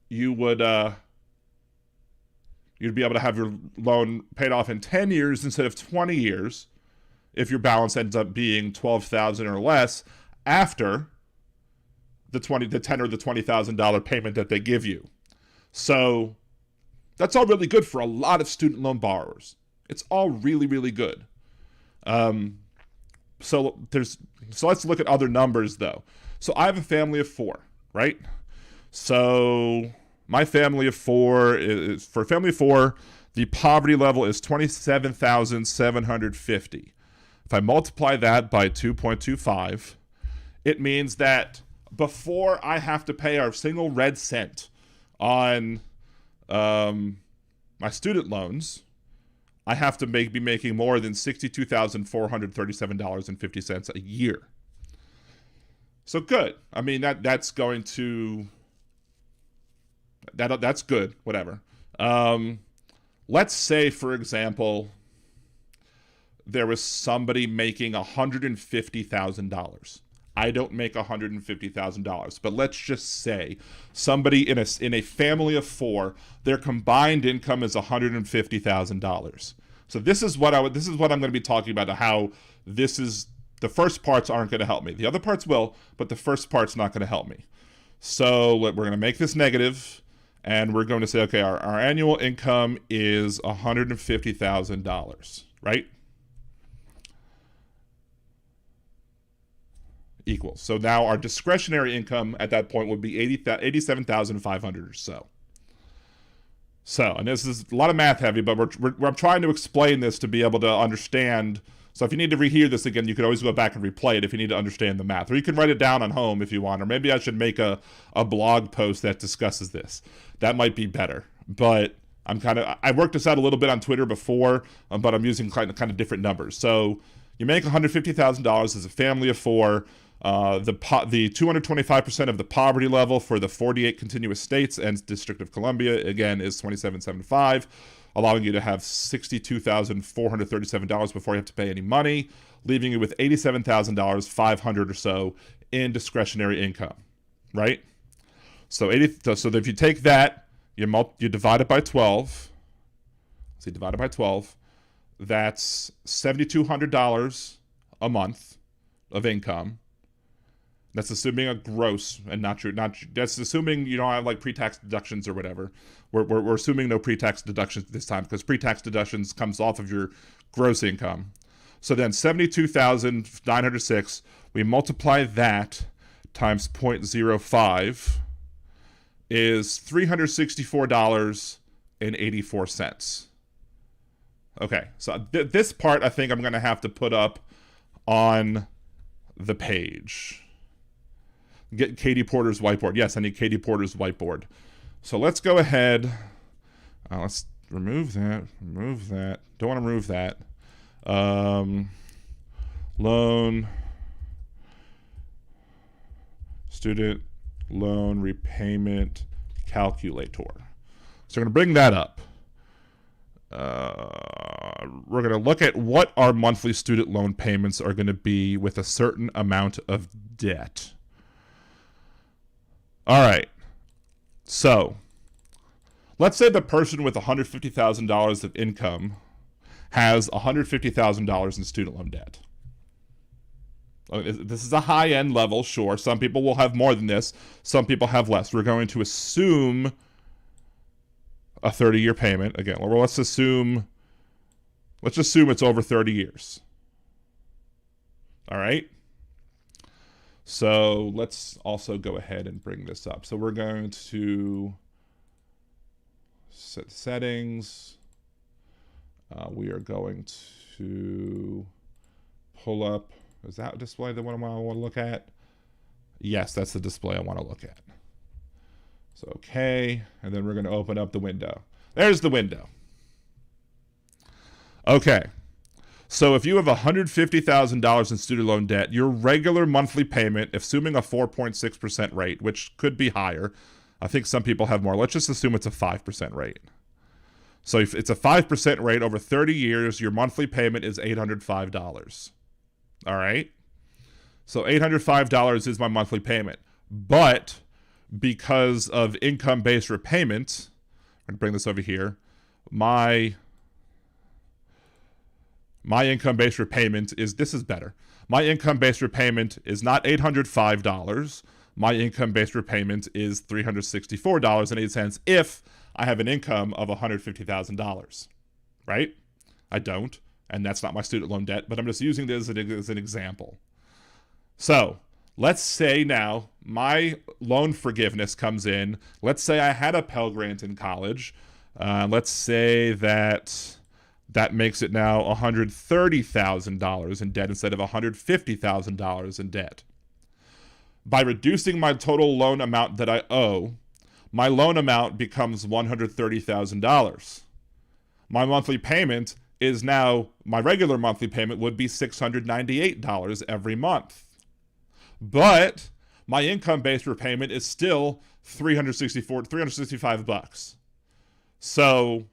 you would you'd be able to have your loan paid off in 10 years instead of 20 years if your balance ends up being $12,000 or less after the $10,000 or the $20,000 payment that they give you. So that's all really good for a lot of student loan borrowers. It's all really, really good. So let's look at other numbers though. So I have a family of 4, right? So my family of 4 is, for a family of 4, the poverty level is $27,750. If I multiply that by 2.25, it means that before I have to pay our single red cent on my student loans, I have to be making more than $62,437.50 a year. So good. I mean, that's going to that's good. Whatever. Let's say, for example, there was somebody making $150,000. I don't make $150,000, but let's just say somebody in a family of 4, their combined income is $150,000. So this is what I'm going to be talking about. How the first parts aren't going to help me. The other parts will, but the first part's not going to help me. So we're going to make this negative, and we're going to say, okay, our annual income is $150,000, right? Equals. So now our discretionary income at that point would be $87,500 or so. So, and this is a lot of math heavy, but I'm trying to explain this to be able to understand. So if you need to rehear this again, you could always go back and replay it if you need to understand the math. Or you can write it down on home if you want. Or maybe I should make a blog post that discusses this. That might be better. But I worked this out a little bit on Twitter before, but I'm using kind of different numbers. So you make $150,000 as a family of 4. The 225% of the poverty level for the 48 contiguous states and District of Columbia, again, is $27,750, allowing you to have $62,437 before you have to pay any money, leaving you with $87,500 or so in discretionary income, right? So if you take that, you divide it by 12. So you divide it by 12. That's $7,200 a month of income. That's assuming a gross and not that's assuming you don't have like pre-tax deductions or whatever. We're assuming no pre-tax deductions this time because pre-tax deductions comes off of your gross income. So then 72,906, we multiply that times 0.05 is $364.84. Okay, so this part I think I'm going to have to put up on the page. Get Katie Porter's whiteboard. Yes, I need Katie Porter's whiteboard. So let's go ahead. Let's remove that. Don't want to remove that. Loan, student loan repayment calculator. So we're going to bring that up. We're going to look at what our monthly student loan payments are going to be with a certain amount of debt. All right. So let's say the person with $150,000 of income has $150,000 in student loan debt. This is a high-end level, sure. Some people will have more than this. Some people have less. We're going to assume a 30-year payment. Again, well, let's assume it's over 30 years. All right? So let's also go ahead and bring this up. So we're going to set settings. We are going to pull up. Is that display the one I want to look at? Yes, that's the display I want to look at. So, okay. And then we're going to open up the window. There's the window. Okay. So if you have $150,000 in student loan debt, your regular monthly payment, assuming a 4.6% rate, which could be higher, I think some people have more. Let's just assume it's a 5% rate. So if it's a 5% rate over 30 years, your monthly payment is $805. All right? So $805 is my monthly payment. But because of income-based repayment, I'm going to bring this over here, my income-based repayment is, this is better. My income-based repayment is not $805. My income-based repayment is $364.08 if I have an income of $150,000, right? I don't, and that's not my student loan debt, but I'm just using this as an example. So let's say now my loan forgiveness comes in. Let's say I had a Pell Grant in college. Let's say that makes it now $130,000 in debt instead of $150,000 in debt. By reducing my total loan amount that I owe, my loan amount becomes $130,000. My monthly payment is now, my regular monthly payment would be $698 every month. But my income-based repayment is still $365. So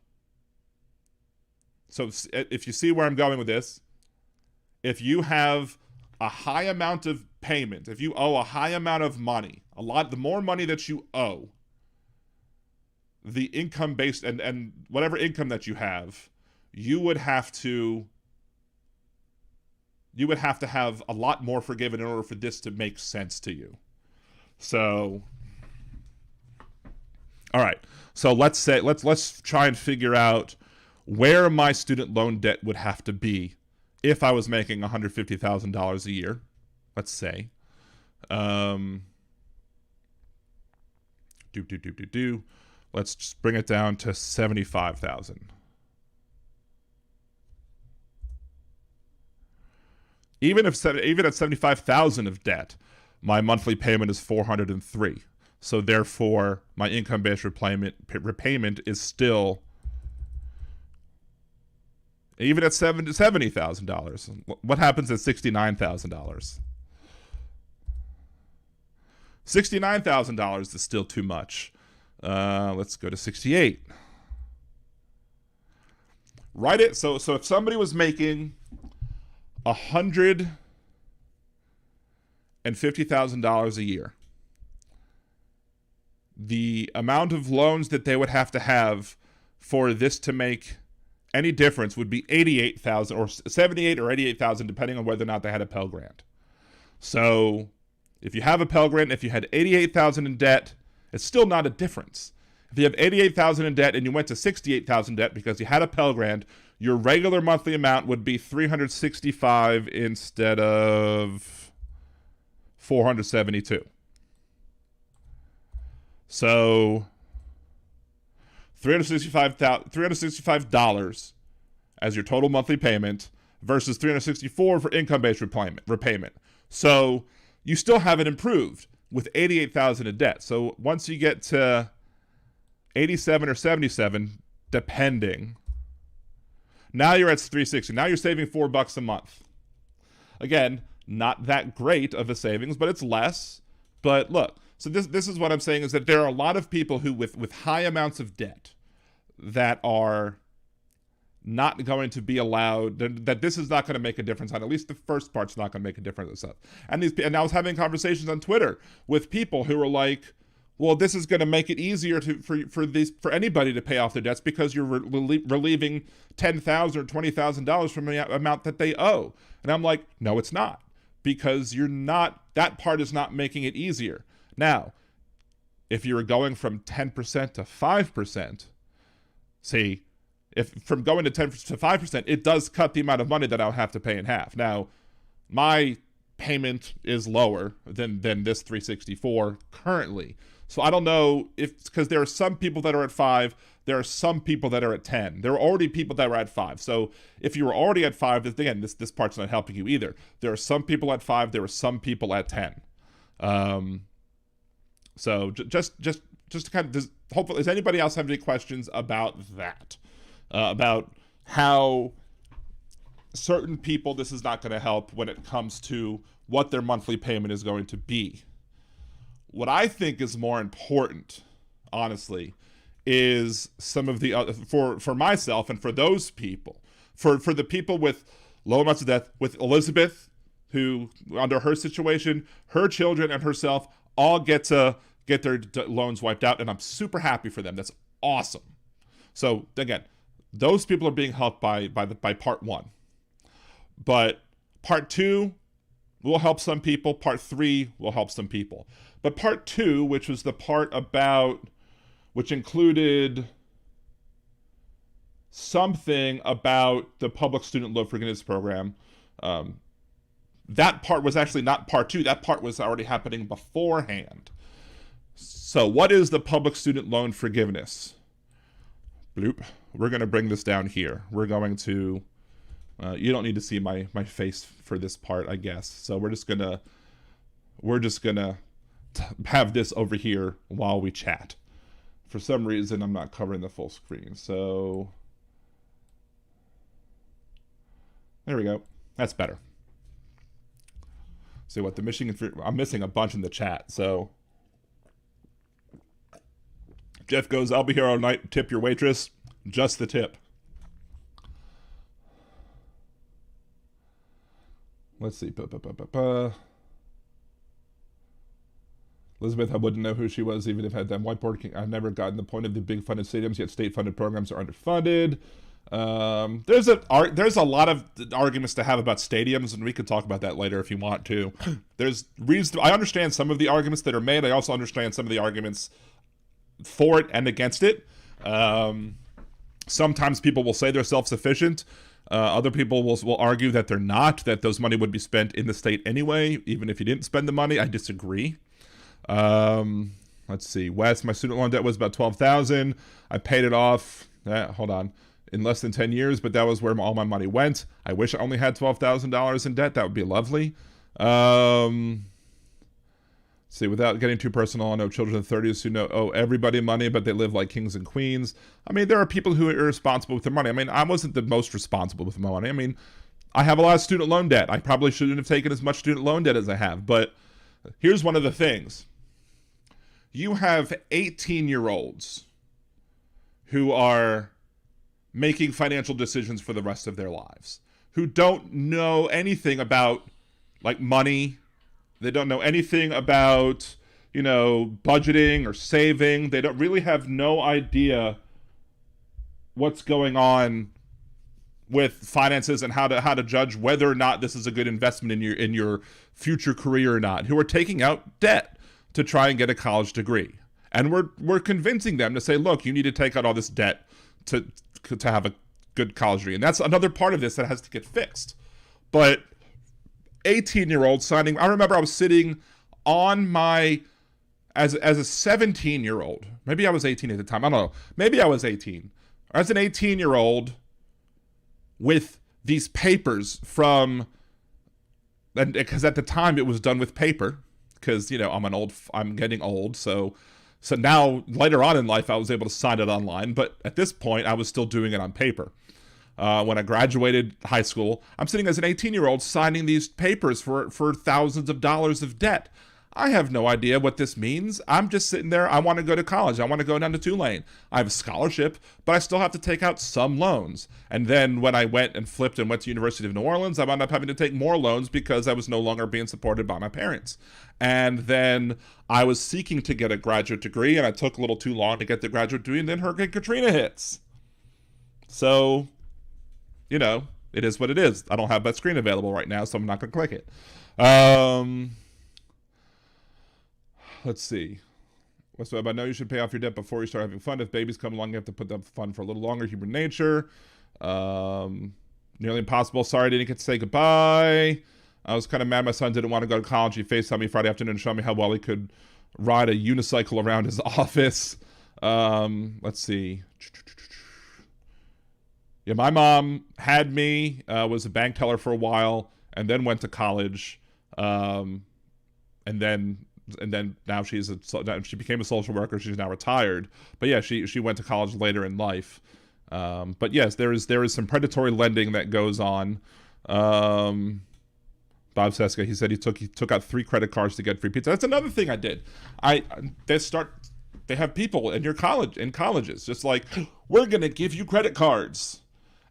if you see where I'm going with this, if you have a high amount of payment, if you owe a high amount of money, the more money that you owe, the income-based and whatever income that you have, you would have to have a lot more forgiven in order for this to make sense to you. So, all right. So let's try and figure out where my student loan debt would have to be if I was making $150,000 a year. Let's say, let's just bring it down to $75,000. Even at $75,000 of debt, my monthly payment is $403. So therefore, my income-based repayment is still, even at $70,000. What happens at $69,000? $69,000 is still too much. Let's go to 68. Write it. So if somebody was making $150,000 a year, the amount of loans that they would have to have for this to make any difference would be $88,000 or $78,000 or $88,000, depending on whether or not they had a Pell Grant. So if you have a Pell Grant, if you had $88,000 in debt, it's still not a difference. If you have $88,000 in debt and you went to $68,000 debt because you had a Pell Grant, your regular monthly amount would be $365 instead of $472. So $365 as your total monthly payment versus $364 for income-based repayment. So you still haven't improved with $88,000 in debt. So once you get to $87,000 or $77,000, depending, Now you're at 360. Now you're saving $4 a month. Again, not that great of a savings, but it's less. But look, so this is what I'm saying, is that there are a lot of people who with high amounts of debt that are not going to be allowed, that this is not going to make a difference on. At least the first part's not going to make a difference. And I was having conversations on Twitter with people who were like, well, this is going to make it easier for anybody to pay off their debts because you're relieving $10,000 or $20,000 from the amount that they owe. And I'm like, no, it's not, because that part is not making it easier. Now, if you were going from 10% to 5%, see, if from going to 10 to 5%, it does cut the amount of money that I'll have to pay in half. Now, my payment is lower than this 364 currently. So I don't know if, because there are some people that are at 5, there are some people that are at 10. There are already people that were at 5. So if you were already at 5, again, this part's not helping you either. There are some people at 5, there are some people at 10. So just to kind of, hopefully, does anybody else have any questions about that? About how certain people this is not going to help when it comes to what their monthly payment is going to be. What I think is more important, honestly, is some of the other, for myself and for those people, for the people with low amounts of debt, with Elizabeth, who under her situation, her children and herself all get to get their loans wiped out, and I'm super happy for them. That's awesome. So again, those people are being helped by part 1, but part 2 will help some people. Part 3 will help some people. But part 2, which was the part which included something about the public student loan forgiveness program, that part was actually not part 2. That part was already happening beforehand. So what is the public student loan forgiveness? Bloop. We're going to bring this down here. We're going to, you don't need to see my face for this part, I guess. So we're just going to have this over here while we chat. For some reason, I'm not covering the full screen. So there we go. That's better. See what the Michigan, I'm missing a bunch in the chat. So Jeff goes, I'll be here all night. Tip your waitress. Just the tip. Let's see. Elizabeth, I wouldn't know who she was even if I had that whiteboard. I've never gotten the point of the big funded stadiums, yet state-funded programs are underfunded. There's a lot of arguments to have about stadiums, and we could talk about that later if you want to. There's reasons. I understand some of the arguments that are made. I also understand some of the arguments for it and against it. Sometimes people will say they're self-sufficient. Other people will argue that they're not, that those money would be spent in the state anyway, even if you didn't spend the money. I disagree. Let's see. Wes, my student loan debt was about $12,000. I paid it off, in less than 10 years, but that was where all my money went. I wish I only had $12,000 in debt. That would be lovely. See, without getting too personal, I know children in the 30s who owe everybody money, but they live like kings and queens. I mean, there are people who are irresponsible with their money. I mean, I wasn't the most responsible with my money. I mean, I have a lot of student loan debt. I probably shouldn't have taken as much student loan debt as I have, but here's one of the things. You have 18-year-olds who are making financial decisions for the rest of their lives, who don't know anything about, like, money. They don't know anything about, budgeting or saving. They don't really have no idea what's going on with finances and how to judge whether or not this is a good investment in your future career or not, who are taking out debt to try and get a college degree. And we're convincing them to say, look, you need to take out all this debt to have a good college degree. And that's another part of this that has to get fixed. But 18-year-old signing, I remember I was sitting on my, as a 17-year-old, maybe I was 18 at the time, I don't know, maybe I was 18. As an 18-year-old with these papers from, and because at the time it was done with paper, because, I'm getting old, so now, later on in life, I was able to sign it online, but at this point, I was still doing it on paper. when I graduated high school, I'm sitting as an 18-year-old signing these papers for thousands of dollars of debt. I have no idea what this means. I'm just sitting there. I want to go to college. I want to go down to Tulane. I have a scholarship, but I still have to take out some loans. And then when I went and flipped and went to University of New Orleans, I wound up having to take more loans because I was no longer being supported by my parents. And then I was seeking to get a graduate degree, and I took a little too long to get the graduate degree, and then Hurricane Katrina hits. So, you know, it is what it is. I don't have that screen available right now, so I'm not going to click it. Let's see. I know you should pay off your debt before you start having fun. If babies come along, you have to put them fun for a little longer. Human nature. Nearly impossible. Sorry I didn't get to say goodbye. I was kind of mad my son didn't want to go to college. He FaceTimed me Friday afternoon and showed me how well he could ride a unicycle around his office. Let's see. Yeah, my mom had me, was a bank teller for a while, and then went to college. And then now she became a social worker. She's now retired. But yeah, she went to college later in life. But yes, there is some predatory lending that goes on. Bob Seska, he said he took out 3 credit cards to get free pizza. That's another thing I did. They have people in colleges just like, we're gonna give you credit cards.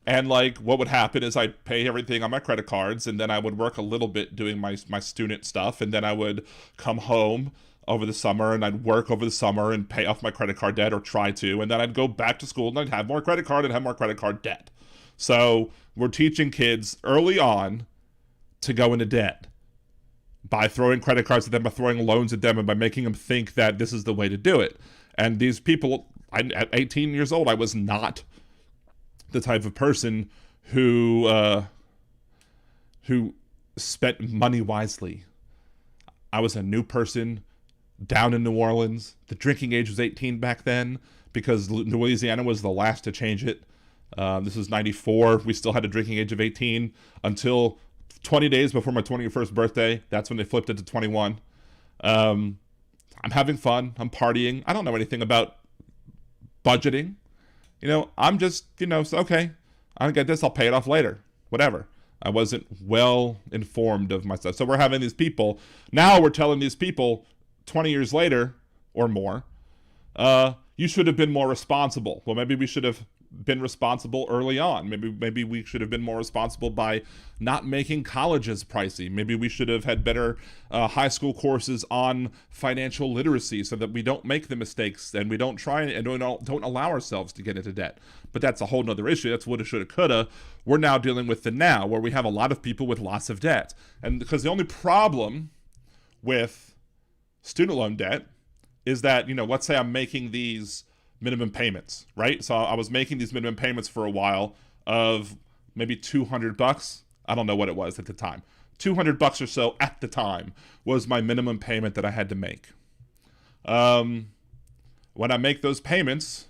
And like, what would happen is I'd pay everything on my credit cards, and then I would work a little bit doing my student stuff, and then I would come home over the summer, and I'd work over the summer and pay off my credit card debt, or try to, and then I'd go back to school and I'd have more credit card and have more credit card debt. So we're teaching kids early on to go into debt by throwing credit cards at them, by throwing loans at them, and by making them think that this is the way to do it. And these people, at 18 years old, I was not the type of person who spent money wisely. I was a new person down in New Orleans. The drinking age was 18 back then because Louisiana was the last to change it. This was 94. We still had a drinking age of 18 until 20 days before my 21st birthday. That's when they flipped it to 21. I'm having fun. I'm partying. I don't know anything about budgeting. You know, I'm just, okay, I don't get this, I'll pay it off later. Whatever. I wasn't well informed of myself. So we're having these people, now we're telling these people 20 years later or more, you should have been more responsible. Well, maybe we should have been responsible early on. Maybe we should have been more responsible by not making colleges pricey. Maybe we should have had better high school courses on financial literacy so that we don't make the mistakes and we don't try and don't allow ourselves to get into debt. But that's a whole nother issue. That's woulda, shoulda, coulda. We're now dealing with the now, where we have a lot of people with lots of debt. And because the only problem with student loan debt is that, let's say I'm making these minimum payments, right? So I was making these minimum payments for a while of maybe $200. I don't know what it was at the time. $200 or so at the time was my minimum payment that I had to make. When I make those payments,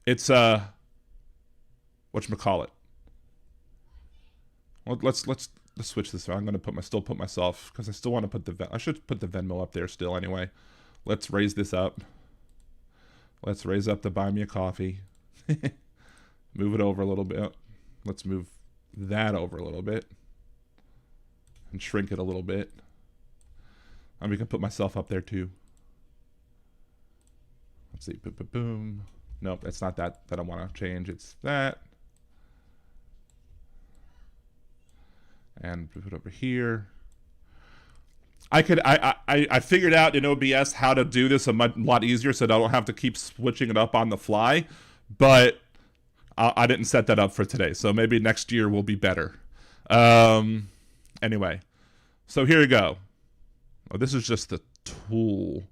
it's whatchamacallit. Well, let's switch this. I'm going to still put myself, because I still want to put I should put the Venmo up there still anyway. Let's raise this up. Let's raise up the buy me a coffee. Move it over a little bit. Let's move that over a little bit. And shrink it a little bit. And we can put myself up there too. Let's see. Boom, boom, boom. Nope, that's not that I want to change. It's that. And put it over here. I figured out in OBS how to do this a lot easier so that I don't have to keep switching it up on the fly, but I didn't set that up for today, so maybe next year will be better. Anyway, so here we go. Oh, this is just the tool.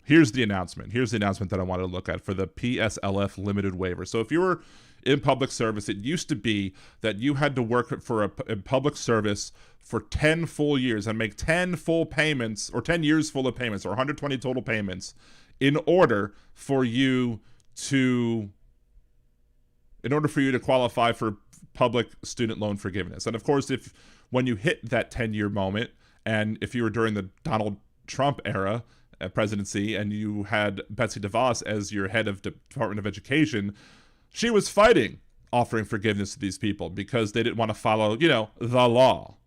Here's the announcement. Here's the announcement that I wanted to look at for the PSLF limited waiver. So if you were in public service, it used to be that you had to work for a public service for 10 full years and make 10 full payments, or 10 years full of payments, or 120 total payments in order for you to qualify for public student loan forgiveness. And of course, when you hit that 10-year moment, and if you were during the Donald Trump era, presidency, and you had Betsy DeVos as your head of Department of Education, she was fighting offering forgiveness to these people because they didn't want to follow, the law.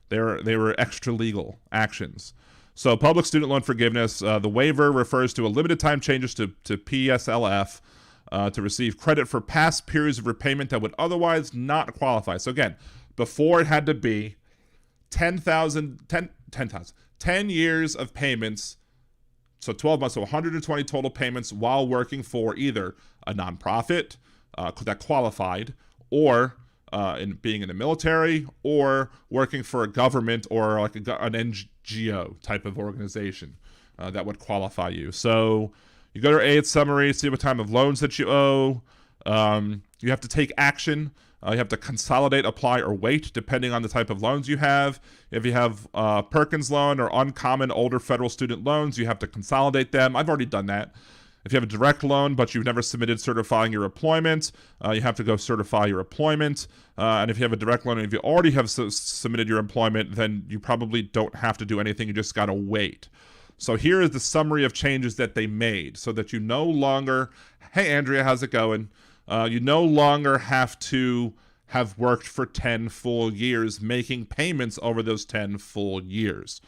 They were extra legal actions. So public student loan forgiveness, the waiver refers to a limited time changes to PSLF to receive credit for past periods of repayment that would otherwise not qualify. So again, before it had to be 10 years of payments, so 12 months, so 120 total payments while working for either a nonprofit that qualified, or in being in the military, or working for a government or like an NGO type of organization that would qualify you. So you go to your aid summary, see what type of loans that you owe. You have to take action. You have to consolidate, apply, or wait, depending on the type of loans you have. If you have Perkins loan or uncommon older federal student loans, you have to consolidate them. I've already done that. If you have a direct loan, but you've never submitted certifying your employment, you have to go certify your employment. And if you have a direct loan and if you already have submitted your employment, then you probably don't have to do anything. You just got to wait. So here is the summary of changes that they made so that you no longer, hey, Andrea, how's it going? You no longer have to have worked for 10 full years making payments over those 10 full years.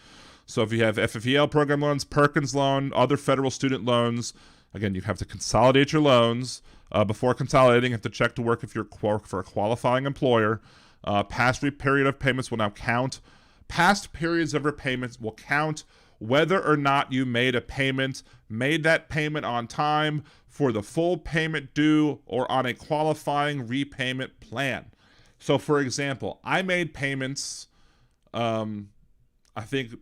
So if you have FFEL program loans, Perkins loan, other federal student loans, again, you have to consolidate your loans. Before consolidating, you have to check to work if you're for a qualifying employer. Past period of payments will now count. Past periods of repayments will count whether or not you made that payment on time, for the full payment due, or on a qualifying repayment plan. So, for example, I made payments, I think,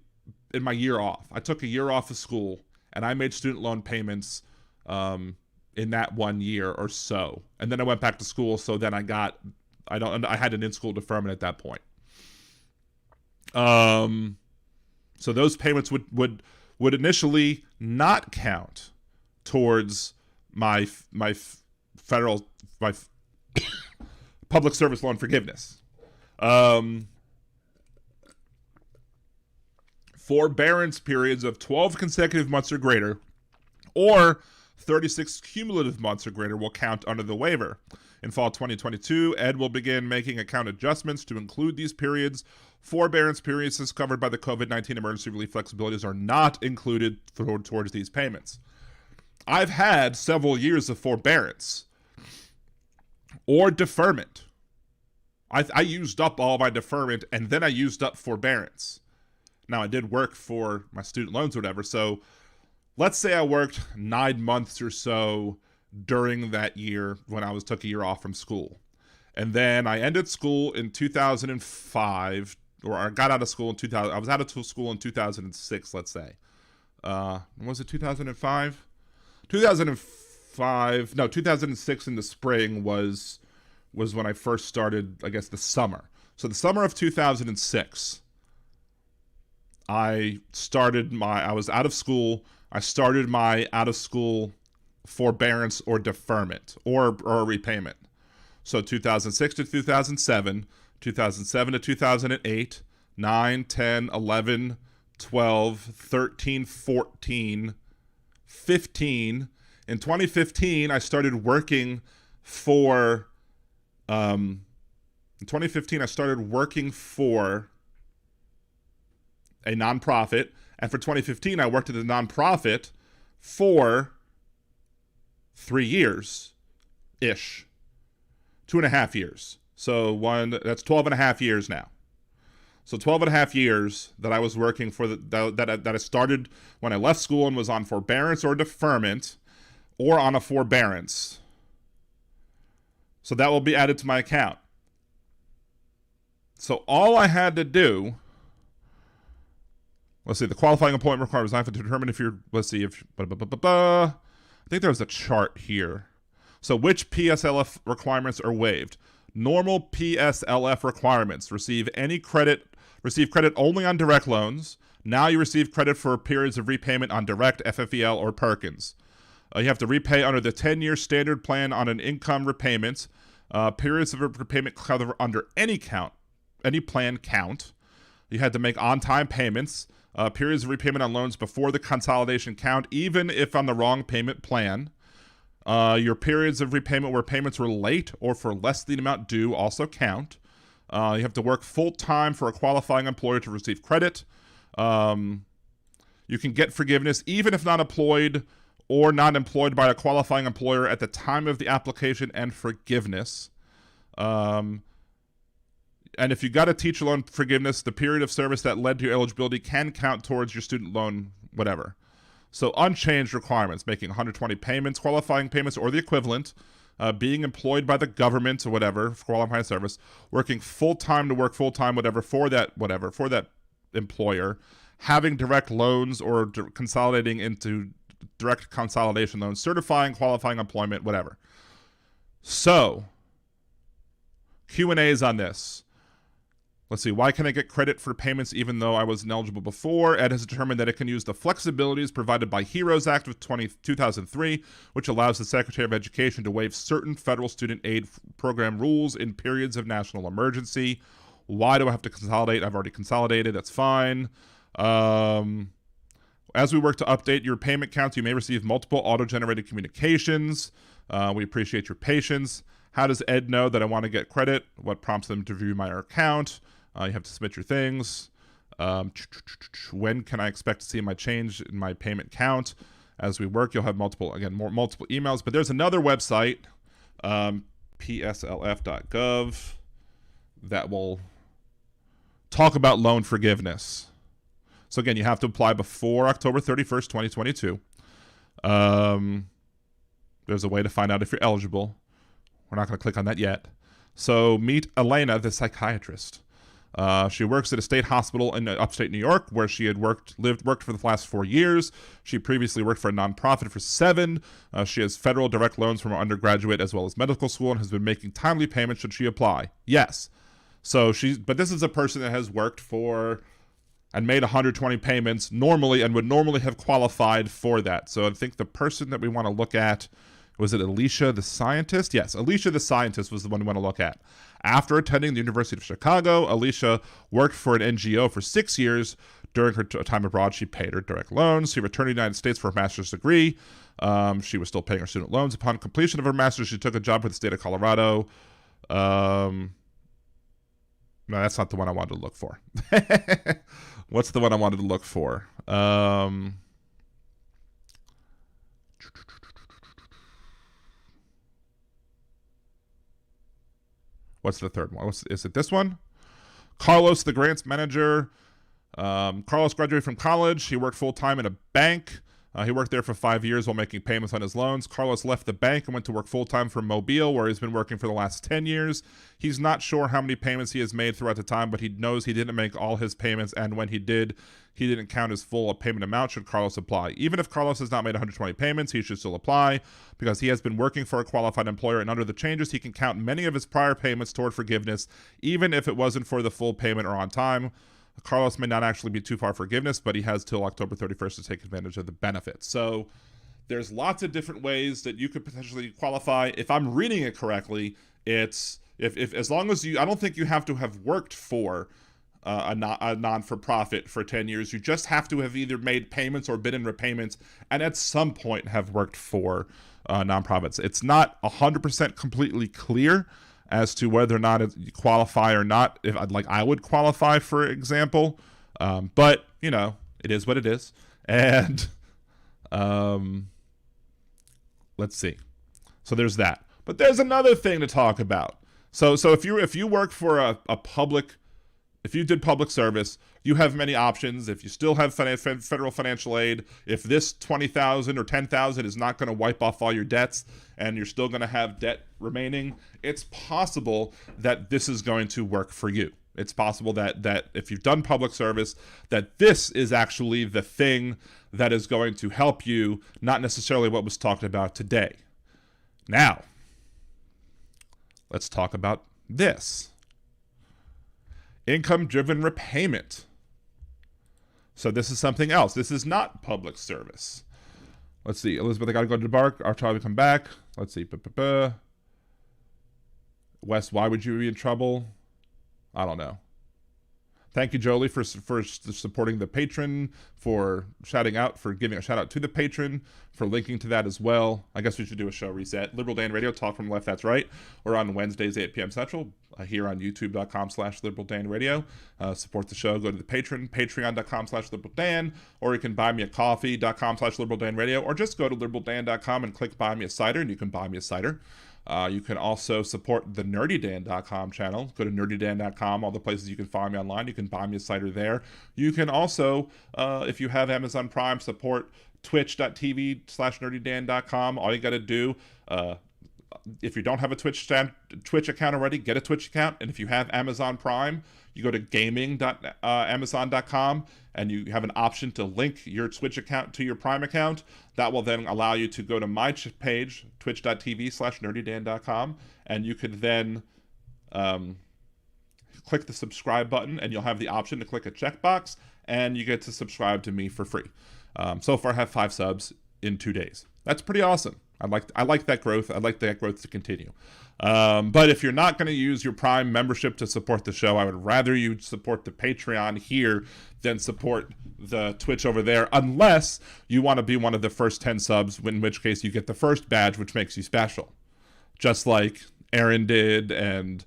in my year off. I took a year off of school, and I made student loan payments in that 1 year or so. And then I went back to school, so then I had an in-school deferment at that point. So those payments would initially not count towards my public service loan forgiveness. Forbearance periods of 12 consecutive months or greater, or 36 cumulative months or greater, will count under the waiver. In fall 2022, Ed will begin making account adjustments to include these periods. Forbearance periods as covered by the COVID-19 emergency relief flexibilities are not included towards these payments. I've had several years of forbearance or deferment. I used up all my deferment, and then I used up forbearance. Now, I did work for my student loans or whatever, so let's say I worked 9 months or so during that year when I took a year off from school. And then I ended school in 2005, or I got out of school in 2000. I was out of school in 2006, let's say. Was it 2005? 2005, no, 2006 in the spring was when I first started, I guess, the summer. So the summer of 2006, I was out of school. I started my out of school forbearance or deferment or repayment. So 2006 to 2007, 2007 to 2008, 9, 10, 11, 12, 13, 14, 15. In 2015, I started working for a nonprofit, and for 2015 I worked at a nonprofit for 3 years ish, 2.5 years. So that's 12 and a half years now. So 12 and a half years that I was working for that I started when I left school and was on forbearance or deferment or on a forbearance. So that will be added to my account. So all I had to do, let's see, the qualifying employment requirements I have to determine if you're, let's see, if, I think there was a chart here. So which PSLF requirements are waived? Normal PSLF requirements. Receive credit only on direct loans. Now you receive credit for periods of repayment on direct, FFEL, or Perkins. You have to repay under the 10-year standard plan on an income repayment. Periods of repayment cover under any plan count. You had to make on-time payments. Periods of repayment on loans before the consolidation count, even if on the wrong payment plan. Your periods of repayment where payments were late or for less than the amount due also count. You have to work full-time for a qualifying employer to receive credit. You can get forgiveness even if not employed or not employed by a qualifying employer at the time of the application and forgiveness. And if you got a teacher loan forgiveness, the period of service that led to your eligibility can count towards your student loan, whatever. So unchanged requirements, making 120 payments, qualifying payments, or the equivalent, being employed by the government or whatever, for qualifying service, working full-time to work full-time, whatever, for that employer, having direct loans or consolidating into direct consolidation loans, certifying, qualifying employment, whatever. So, Q&As on this. Let's see, why can I get credit for payments even though I was ineligible before? Ed has determined that it can use the flexibilities provided by HEROES Act of 2003, which allows the Secretary of Education to waive certain federal student aid program rules in periods of national emergency. Why do I have to consolidate? I've already consolidated. That's fine. As we work to update your payment counts, you may receive multiple auto-generated communications. We appreciate your patience. How does Ed know that I want to get credit? What prompts them to view my account? You have to submit your things. When can I expect to see my change in my payment count? As we work, you'll have multiple emails. But there's another website, pslf.gov, that will talk about loan forgiveness. So again, you have to apply before October 31st, 2022. There's a way to find out if you're eligible. We're not going to click on that yet. So meet Elena, the psychiatrist. She works at a state hospital in upstate New York, where she had worked for the last 4 years. She previously worked for a nonprofit for 7. She has federal direct loans from her undergraduate as well as medical school and has been making timely payments should she apply. Yes. But this is a person that has worked for and made 120 payments normally and would normally have qualified for that. So I think the person that we want to look at, was it Alicia the scientist? Yes, Alicia the scientist was the one we want to look at. After attending the University of Chicago, Alicia worked for an NGO for 6 years. During her time abroad, she paid her direct loans. She returned to the United States for her master's degree. She was still paying her student loans. Upon completion of her master's, she took a job with the state of Colorado. No, that's not the one I wanted to look for. What's the one I wanted to look for? What's the third one? Is it this one? Carlos, the grants manager. Carlos graduated from college. He worked full-time in a bank. He worked there for 5 years while making payments on his loans. Carlos left the bank and went to work full-time for Mobile, where he's been working for the last 10 years. He's not sure how many payments he has made throughout the time, but he knows he didn't make all his payments, and when he did, he didn't count his full payment amount should Carlos apply. Even if Carlos has not made 120 payments, he should still apply because he has been working for a qualified employer, and under the changes, he can count many of his prior payments toward forgiveness, even if it wasn't for the full payment or on time. Carlos may not actually be too far forgiveness, but he has till October 31st to take advantage of the benefits. So there's lots of different ways that you could potentially qualify. If I'm reading it correctly, it's if as long as I don't think you have to have worked for a non-for-profit for 10 years. You just have to have either made payments or been in repayments, and at some point have worked for nonprofits. It's not 100% completely clear as to whether or not you qualify or not. If I would qualify, for example, but it is what it is. And let's see. So there's that. But there's another thing to talk about. So if you work for a public, if you did public service, you have many options. If you still have federal financial aid, if this $20,000 or $10,000 is not going to wipe off all your debts and you're still going to have debt remaining, it's possible that this is going to work for you. It's possible that if you've done public service, that this is actually the thing that is going to help you, not necessarily what was talked about today. Now, let's talk about this. Income-driven repayment. So this is something else. This is not public service. Let's see. Elizabeth, I got to go to the bar. I'll try to come back. Let's see. Wes, why would you be in trouble? I don't know. Thank you, Jolie, for supporting the patron, for giving a shout out to the patron, for linking to that as well. I guess we should do a show reset. Liberal Dan Radio, talk from left, that's right. We're on Wednesdays, 8 p.m. Central, here on youtube.com/Liberal Dan Radio. Support the show, go to the patron, patreon.com/Liberal Dan, or you can buy me a coffee.com/Liberal Dan Radio, or just go to liberaldan.com and click buy me a cider, and you can buy me a cider. You can also support the nerdydan.com channel. Go to nerdydan.com, all the places you can find me online. You can buy me a cider there. You can also, if you have Amazon Prime, support twitch.tv/nerdydan.com. All you got to do, if you don't have a Twitch account already, get a Twitch account. And if you have Amazon Prime, you go to gaming.amazon.com, and you have an option to link your Twitch account to your Prime account. That will then allow you to go to my page, twitch.tv/nerdydan.com, and you can then click the subscribe button, and you'll have the option to click a checkbox, and you get to subscribe to me for free. So far, I have 5 subs in 2 days. That's pretty awesome. I like that growth. I'd like that growth to continue. But if you're not going to use your Prime membership to support the show, I would rather you support the Patreon here than support the Twitch over there, unless you want to be one of the first 10 subs, in which case you get the first badge, which makes you special. Just like Aaron did, and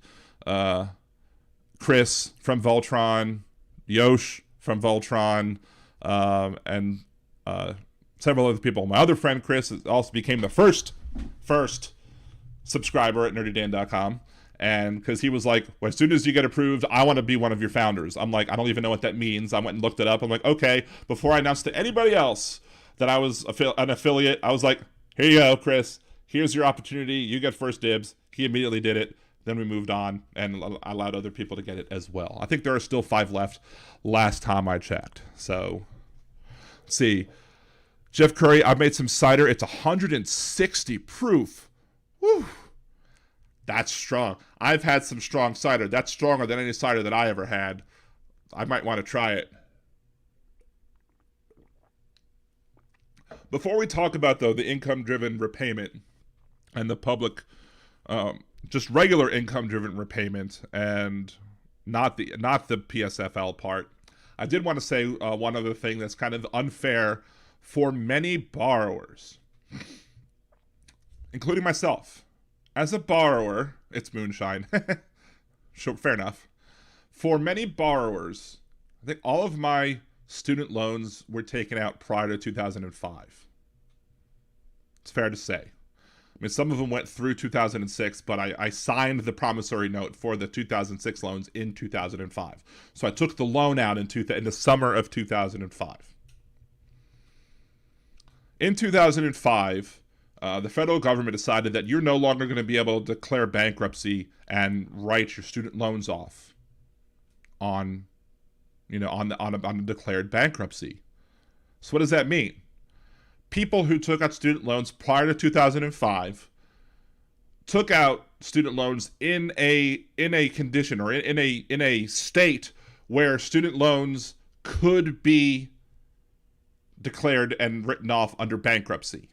Chris from Voltron, Yosh from Voltron, and several other people. My other friend Chris also became the first subscriber at nerdydan.com, and because he was like, well, as soon as you get approved, I want to be one of your founders. I'm like, I don't even know what that means. I went and looked it up. I'm like, okay, before I announced to anybody else that I was an affiliate, I was like, here you go, Chris, here's your opportunity, you get first dibs. He immediately did it. Then we moved on and allowed other people to get it as well. I think there are still 5 left last time I checked. So let's see. Jeff Curry, I made some cider. It's 160 proof. Woo. That's strong. I've had some strong cider. That's stronger than any cider that I ever had. I might want to try it. Before we talk about, though, the income-driven repayment and the public, just regular income-driven repayment and not the PSFL part, I did want to say one other thing that's kind of unfair for many borrowers, including myself. As a borrower, it's moonshine. Sure, fair enough. For many borrowers, I think all of my student loans were taken out prior to 2005. It's fair to say. I mean, some of them went through 2006, but I signed the promissory note for the 2006 loans in 2005. So I took the loan out in the summer of 2005. In 2005, the federal government decided that you're no longer going to be able to declare bankruptcy and write your student loans off on a declared bankruptcy. So what does that mean? People who took out student loans prior to 2005 took out student loans in a condition or in a state where student loans could be declared and written off under bankruptcy.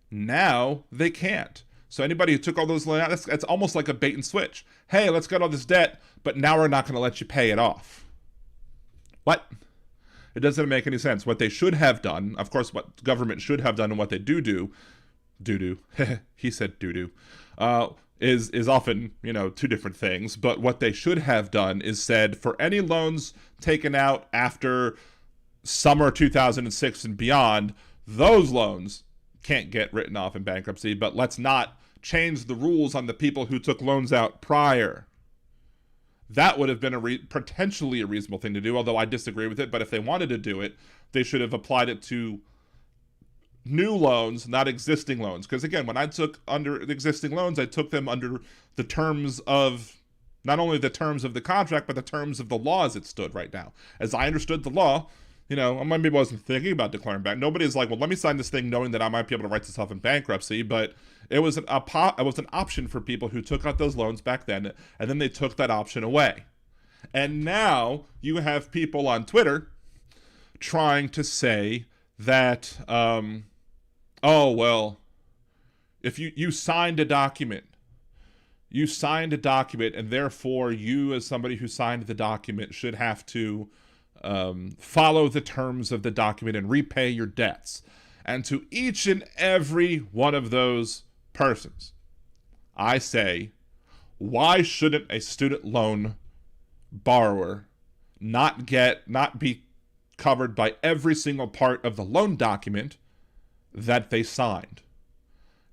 Now they can't. So anybody who took all those loans out, it's almost like a bait and switch. Hey, let's get all this debt, but now we're not going to let you pay it off. What? It doesn't make any sense. What they should have done, of course, what government should have done and what they do, he said doo-doo, is often, two different things. But what they should have done is said, for any loans taken out after summer 2006 and beyond, those loans can't get written off in bankruptcy, but let's not change the rules on the people who took loans out prior. That would have been potentially a reasonable thing to do, although I disagree with it. But if they wanted to do it, they should have applied it to new loans, not existing loans. Because again, when I took under existing loans, I took them under the terms of, not only the terms of the contract, but the terms of the law as it stood right now. As I understood the law, maybe I wasn't thinking about declaring back. Nobody's like, well, let me sign this thing knowing that I might be able to write this off in bankruptcy. But it was an option for people who took out those loans back then, and then they took that option away. And now you have people on Twitter trying to say that, if you signed a document, you signed a document, and therefore you, as somebody who signed the document, should have to follow the terms of the document and repay your debts. And to each and every one of those persons, I say, why shouldn't a student loan borrower not be covered by every single part of the loan document that they signed?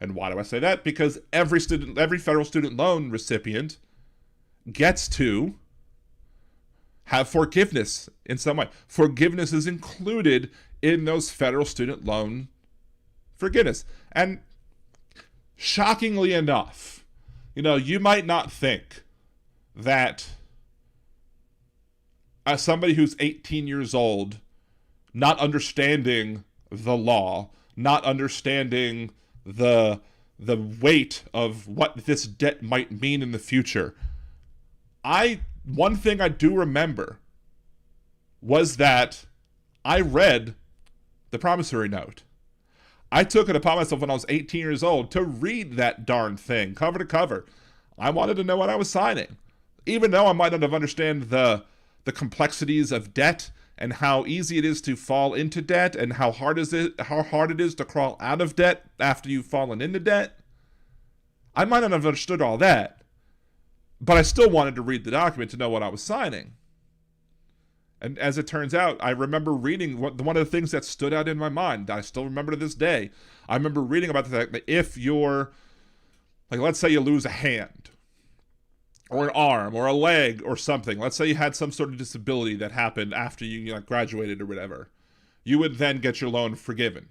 And why do I say that? Because every federal student loan recipient gets to have forgiveness in some way. Forgiveness is included in those federal student loan forgiveness. And shockingly enough, you might not think that as somebody who's 18 years old, not understanding the law, not understanding the weight of what this debt might mean in the future, one thing I do remember was that I read the promissory note. I took it upon myself when I was 18 years old to read that darn thing cover to cover. I wanted to know what I was signing, even though I might not have understood the complexities of debt and how easy it is to fall into debt and how hard it is to crawl out of debt after you've fallen into debt. I might not have understood all that, but I still wanted to read the document to know what I was signing. And as it turns out, I remember reading one of the things that stood out in my mind, I still remember to this day. I remember reading about the fact that if you're, let's say you lose a hand, or an arm, or a leg, or something. Let's say you had some sort of disability that happened after you graduated or whatever. You would then get your loan forgiven.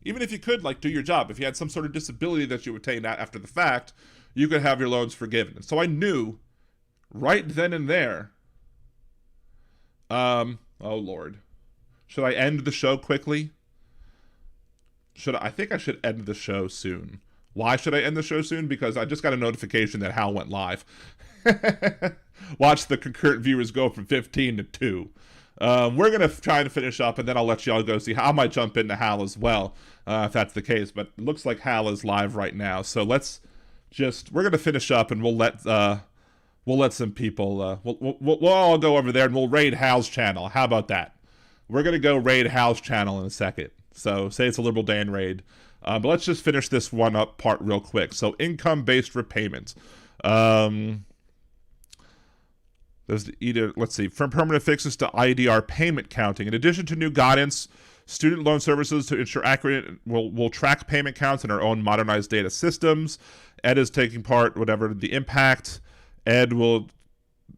Even if you could do your job, if you had some sort of disability that you obtained after the fact, you could have your loans forgiven. So I knew right then and there. Oh Lord, should I end the show quickly? I think I should end the show soon. Why should I end the show soon? Because I just got a notification that Hal went live. Watch the concurrent viewers go from 15 to 2. We're going to try to finish up, and then I'll let y'all go see Hal. I might jump into Hal as well, if that's the case. But it looks like Hal is live right now. So we're going to finish up, and we'll let some people, we'll all go over there, and we'll raid Hal's channel. How about that? We're going to go raid Hal's channel in a second. So say it's a Liberal Dan raid. But let's just finish this one up part real quick. So income-based repayment. There's let's see, from permanent fixes to IDR payment counting. In addition to new guidance, student loan services to ensure accurate will track payment counts in our own modernized data systems. Ed is taking part, whatever the impact. Ed will,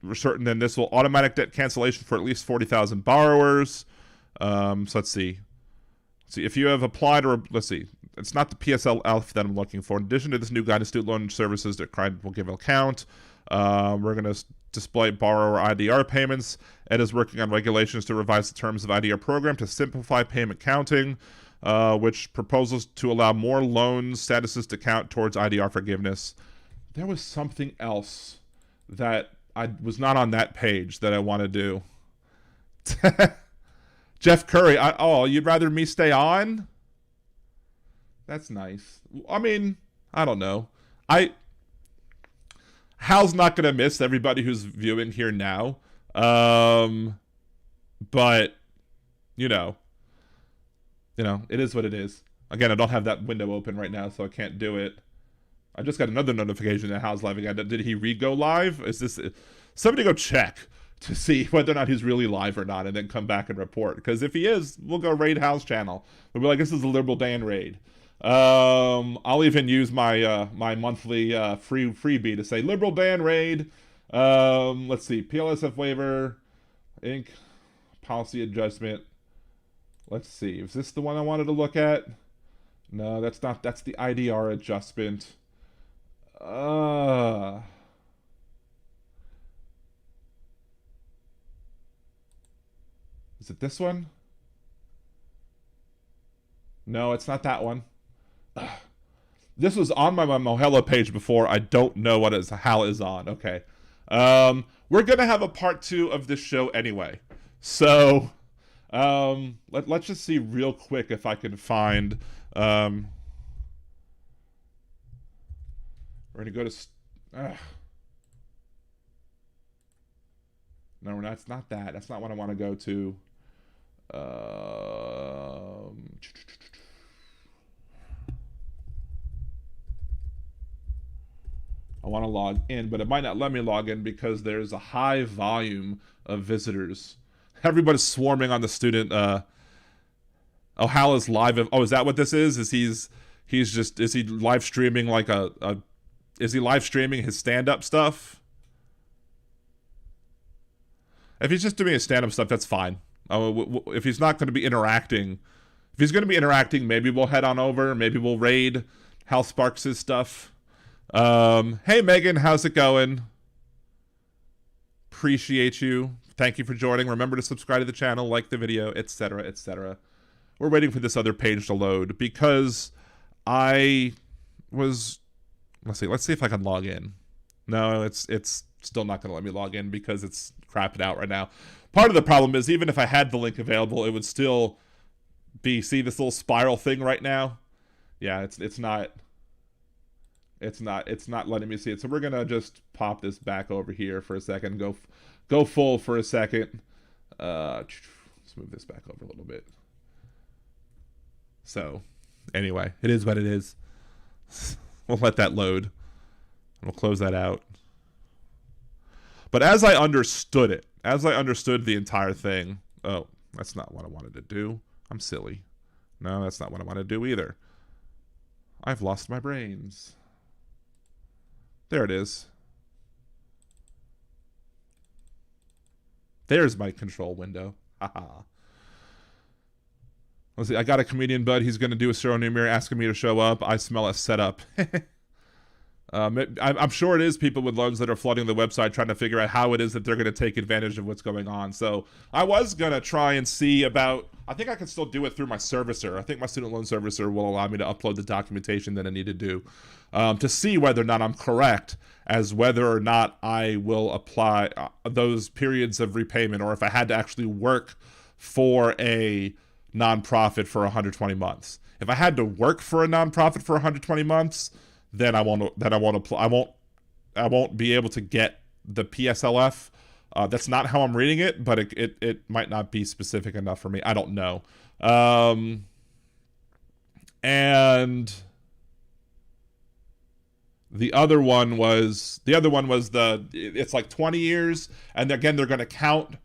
we're certain then this will automatic debt cancellation for at least 40,000 borrowers. So let's see. If you have applied or, let's see, it's not the PSL alpha that I'm looking for. In addition to this new guidance, student loan services that client will give an account. We're going to display borrower IDR payments. Ed is working on regulations to revise the terms of IDR program to simplify payment counting, which proposes to allow more loan statuses to count towards IDR forgiveness. There was something else that I was not on that page that I want to do. Jeff Curry, you'd rather me stay on? That's nice. I mean, I don't know. Hal's not going to miss everybody who's viewing here now. But, it is what it is. Again, I don't have that window open right now, so I can't do it. I just got another notification that Hal's live again. Did he re-go live? Is this... Somebody go check to see whether or not he's really live or not, and then come back and report. Because if he is, we'll go raid Hal's channel. We'll be like, this is a Liberal Dan raid. I'll even use my my monthly freebie to say Liberal Dan raid. Let's see, PLSF waiver, Inc. Policy adjustment. Let's see, is this the one I wanted to look at? No, that's not. That's the IDR adjustment. Is it this one? No, it's not that one. This was on my Mohelo page before. I don't know how it is on. Okay. We're going to have a part 2 of this show anyway. So, let's just see real quick if I can find... we're going to go to... No, that's not that. That's not what I want to go to. I want to log in, but it might not let me log in because there's a high volume of visitors. Everybody's swarming on the student. Oh, Hal is live. Oh, is that what this is? Is he live streaming like is he live streaming his stand-up stuff? If he's just doing his stand-up stuff, that's fine. If he's not going to be interacting, maybe we'll head on over. Maybe we'll raid Hal Sparks' stuff. Hey, Megan, how's it going? Appreciate you. Thank you for joining. Remember to subscribe to the channel, like the video, etc., etc. We're waiting for this other page to load because I was... Let's see if I can log in. No, it's still not going to let me log in because it's crapping out right now. Part of the problem is even if I had the link available, it would still be... See this little spiral thing right now? Yeah, it's not letting me see it. So we're gonna just pop this back over here for a second. Go full for a second. Let's move this back over a little bit. So anyway, it is what it is. We'll let that load. We'll close that out. But as I understood it, as I understood the entire thing, oh, that's not what I wanted to do. I'm silly. No, that's not what I want to do either. I've lost my brains. There it is. There's my control window. Haha. Let's see. I got a comedian bud. He's going to do a show near me, asking me to show up. I smell a setup. I'm sure it is people with loans that are flooding the website trying to figure out how it is that they're going to take advantage of what's going on. So I was going to try and see about... I think I can still do it through my servicer. I think my student loan servicer will allow me to upload the documentation that I need to do to see whether or not I'm correct as whether or not I will apply those periods of repayment, or if I had to actually work for a nonprofit for 120 months. If I had to work for a nonprofit for 120 months, then I won't be able to get the PSLF. That's not how I'm reading it, but it might not be specific enough for me. I don't know. And the other one was it's like 20 years, and again they're going to count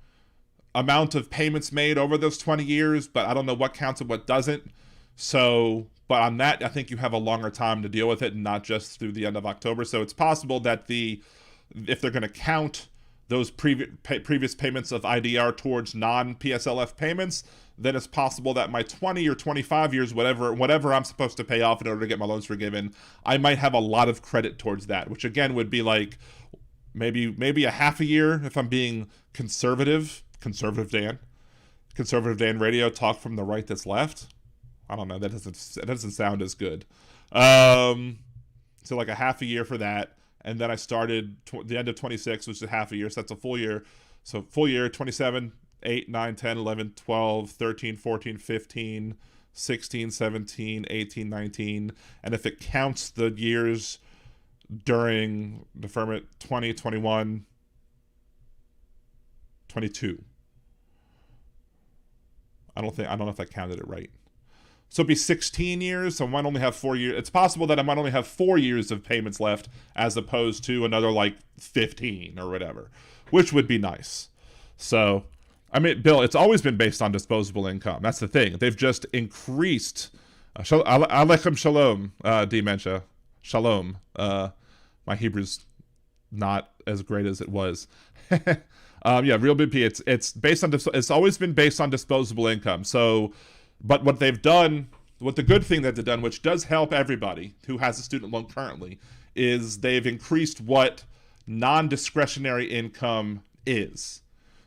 amount of payments made over those 20 years, but I don't know what counts and what doesn't. So, but on that, I think you have a longer time to deal with it, and not just through the end of October. So it's possible that if they're going to count those previous payments of IDR towards non-PSLF payments, then it's possible that my 20 or 25 years, whatever I'm supposed to pay off in order to get my loans forgiven, I might have a lot of credit towards that, which again would be like maybe a half a year if I'm being conservative. Conservative Dan radio, talk from the right that's left. I don't know. That doesn't sound as good. So like a half a year for that. And then I started the end of 26, which is half a year. So that's a full year. So full year, 27, 8, 9, 10, 11, 12, 13, 14, 15, 16, 17, 18, 19. And if it counts the years during deferment, 20, 21, 22. I don't know if I counted it right. So it'd be 16 years, so I might only have 4 years. It's possible that I might only have 4 years of payments left as opposed to another like 15 or whatever, which would be nice. So, I mean, Bill, it's always been based on disposable income. That's the thing. They've just increased. Alechem shalom, dementia. Shalom. My Hebrew's not as great as it was. Yeah, Real BP. It's based on. It's always been based on disposable income. So. But what they've done, the good thing that they've done, which does help everybody who has a student loan currently, is they've increased what non-discretionary income is.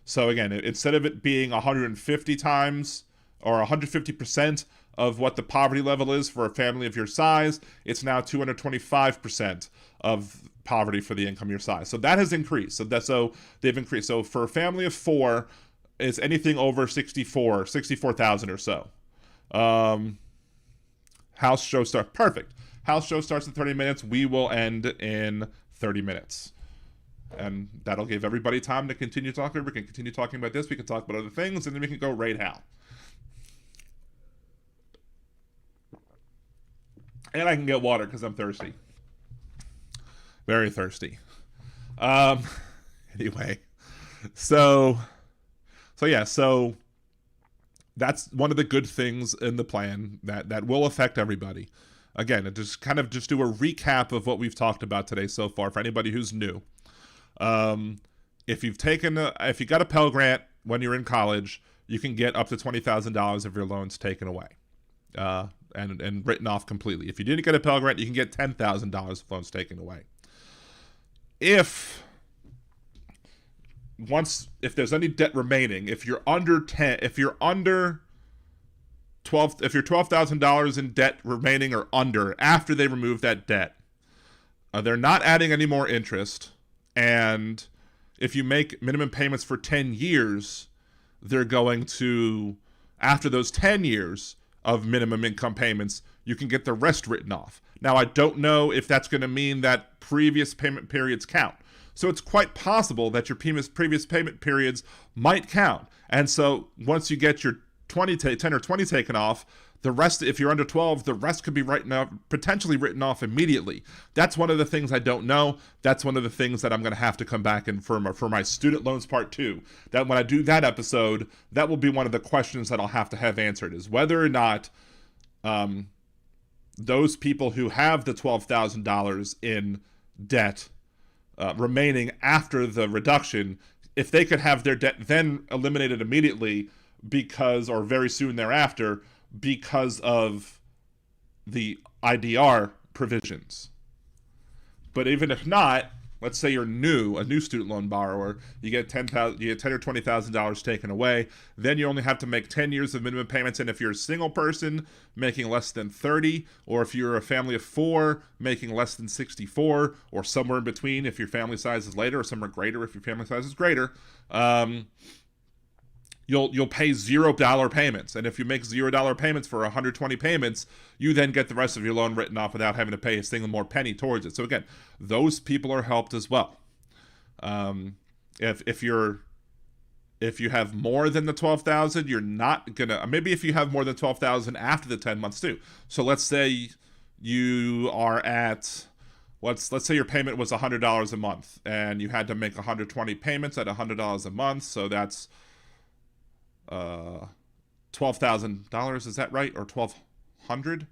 So again, instead of it being 150 times or 150% of what the poverty level is for a family of your size, it's now 225% of poverty for the income your size. So that has increased. So they've increased. So for a family of 4, it's anything over 64,000 or so. House show start. Perfect. House show starts in 30 minutes. We will end in 30 minutes. And that'll give everybody time to continue talking. We can continue talking about this. We can talk about other things, and then we can go raid Hal. And I can get water because I'm thirsty. Very thirsty. Anyway. So that's one of the good things in the plan that will affect everybody. Again, just do a recap of what we've talked about today so far for anybody who's new. If you got a Pell Grant when you're in college, you can get up to $20,000 of your loans taken away, and written off completely. If you didn't get a Pell Grant, you can get $10,000 of loans taken away. If there's any debt remaining, if you're $12,000 in debt remaining or under after they remove that debt, they're not adding any more interest. And if you make minimum payments for 10 years, they're going to, after those 10 years of minimum income payments, you can get the rest written off. Now, I don't know if that's going to mean that previous payment periods count. So it's quite possible that your previous payment periods might count. And so once you get your 10 or 20 taken off, the rest, if you're under 12, the rest could be potentially written off immediately. That's one of the things I don't know. That's one of the things that I'm going to have to come back and for my student loans part 2. That when I do that episode, that will be one of the questions that I'll have to have answered, is whether or not those people who have the $12,000 in debt remaining after the reduction, if they could have their debt then eliminated immediately or very soon thereafter, because of the IDR provisions. But even if not, let's say you're a new student loan borrower, you get $10,000 or $20,000 taken away, then you only have to make 10 years of minimum payments. And if you're a single person making less than 30, or if you're a family of 4 making less than 64, or somewhere in between if your family size is later, or somewhere greater if your family size is greater, you'll pay $0 payments. And if you make $0 payments for 120 payments, you then get the rest of your loan written off without having to pay a single more penny towards it. So again, those people are helped as well. If you have more than the 12,000, you're not gonna, maybe if you have more than 12,000 after the 10 months too. So let's say you are at, let's say your payment was $100 a month and you had to make 120 payments at $100 a month. So that's $12,000, is that right? Or $1,200?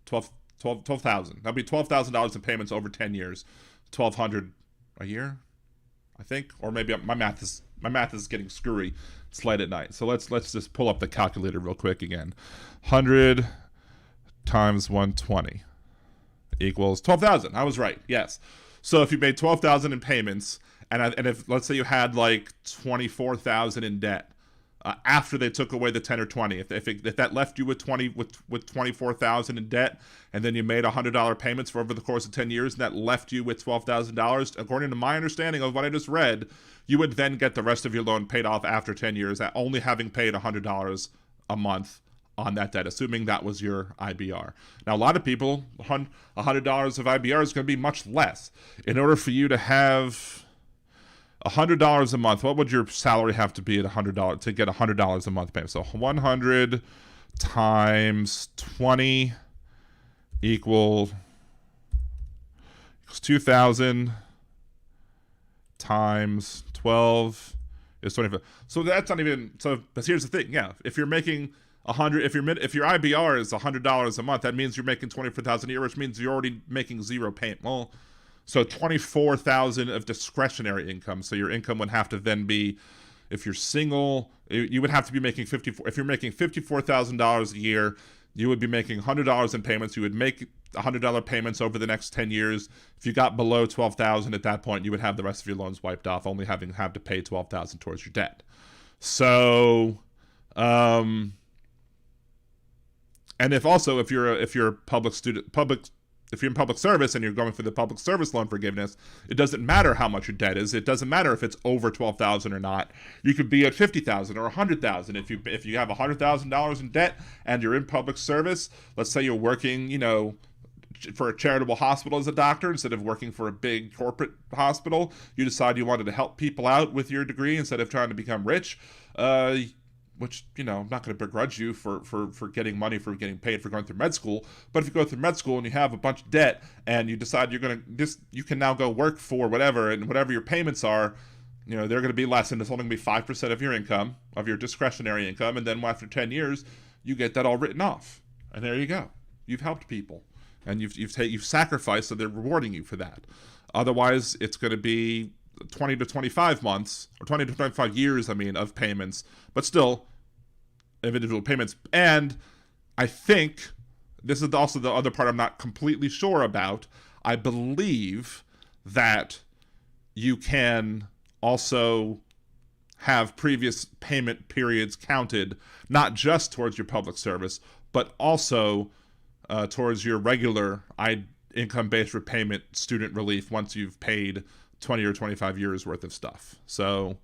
$12,000. That'd be $12,000 in payments over 10 years. $1,200 a year, I think. Or maybe my math is getting screwy. It's late at night. So let's just pull up the calculator real quick again. 100 times 120 equals 12,000. I was right. Yes. So if you made 12,000 in payments, and if let's say you had like 24,000 in debt, after they took away the 10 or 20, if that left you with 24,000 in debt, and then you made $100 payments for over the course of 10 years, and that left you with $12,000, according to my understanding of what I just read, you would then get the rest of your loan paid off after 10 years, only having paid $100 a month on that debt, assuming that was your IBR. Now, a lot of people, $100 of IBR is going to be much less. In order for you to have $100 a month, what would your salary have to be at $100 to get $100 a month payment? So 100 times 20 equals 2,000 times 12 is 25. So that's not even, so but here's the thing. Yeah, if you're making 100, if your IBR is $100 a month, that means you're making 24,000 a year, which means you're already making zero payment. Well, so 24,000 of discretionary income. So your income would have to then be, if you're single, you would have to be making if you're making $54,000 a year, you would be making $100 in payments. You would make $100 payments over the next 10 years. If you got below 12,000 at that point, you would have the rest of your loans wiped off, only have to pay 12,000 towards your debt. So, and if you're if you're in public service and you're going for the public service loan forgiveness, it doesn't matter how much your debt is. It doesn't matter if it's over 12,000 or not. You could be at 50,000 or 100,000. If you have $100,000 in debt and you're in public service, let's say you're working, for a charitable hospital as a doctor instead of working for a big corporate hospital. You decide you wanted to help people out with your degree instead of trying to become rich. Which, I'm not going to begrudge you for getting money, for getting paid for going through med school. But if you go through med school and you have a bunch of debt and you decide you can now go work for whatever, and whatever your payments are, they're going to be less, and it's only going to be 5% of your income, of your discretionary income. And then after 10 years, you get that all written off. And there you go. You've helped people, and you've sacrificed, so they're rewarding you for that. Otherwise, it's going to be 20 to 25 months, or 20 to 25 years, of payments, but still individual payments. And I think this is also the other part I'm not completely sure about. I believe that you can also have previous payment periods counted, not just towards your public service, but also towards your regular income-based repayment student relief once you've paid 20 or 25 years worth of stuff. So,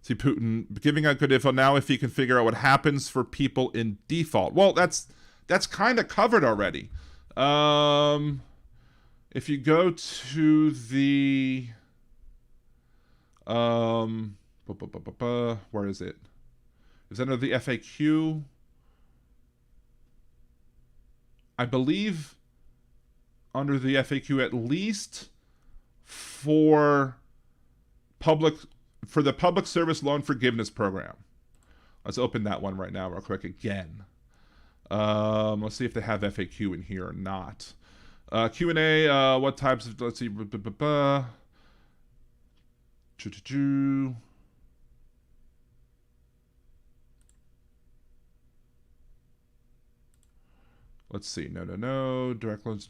see, Putin giving out good info now if he can figure out what happens for people in default. Well, that's kind of covered already. If you go to the where is it? Is it under the FAQ? I believe under the FAQ, at least for the Public Service Loan Forgiveness Program. Let's open that one right now real quick again. Let's see if they have FAQ in here or not. Q&A, what types of, let's see, let's see, no, direct loans,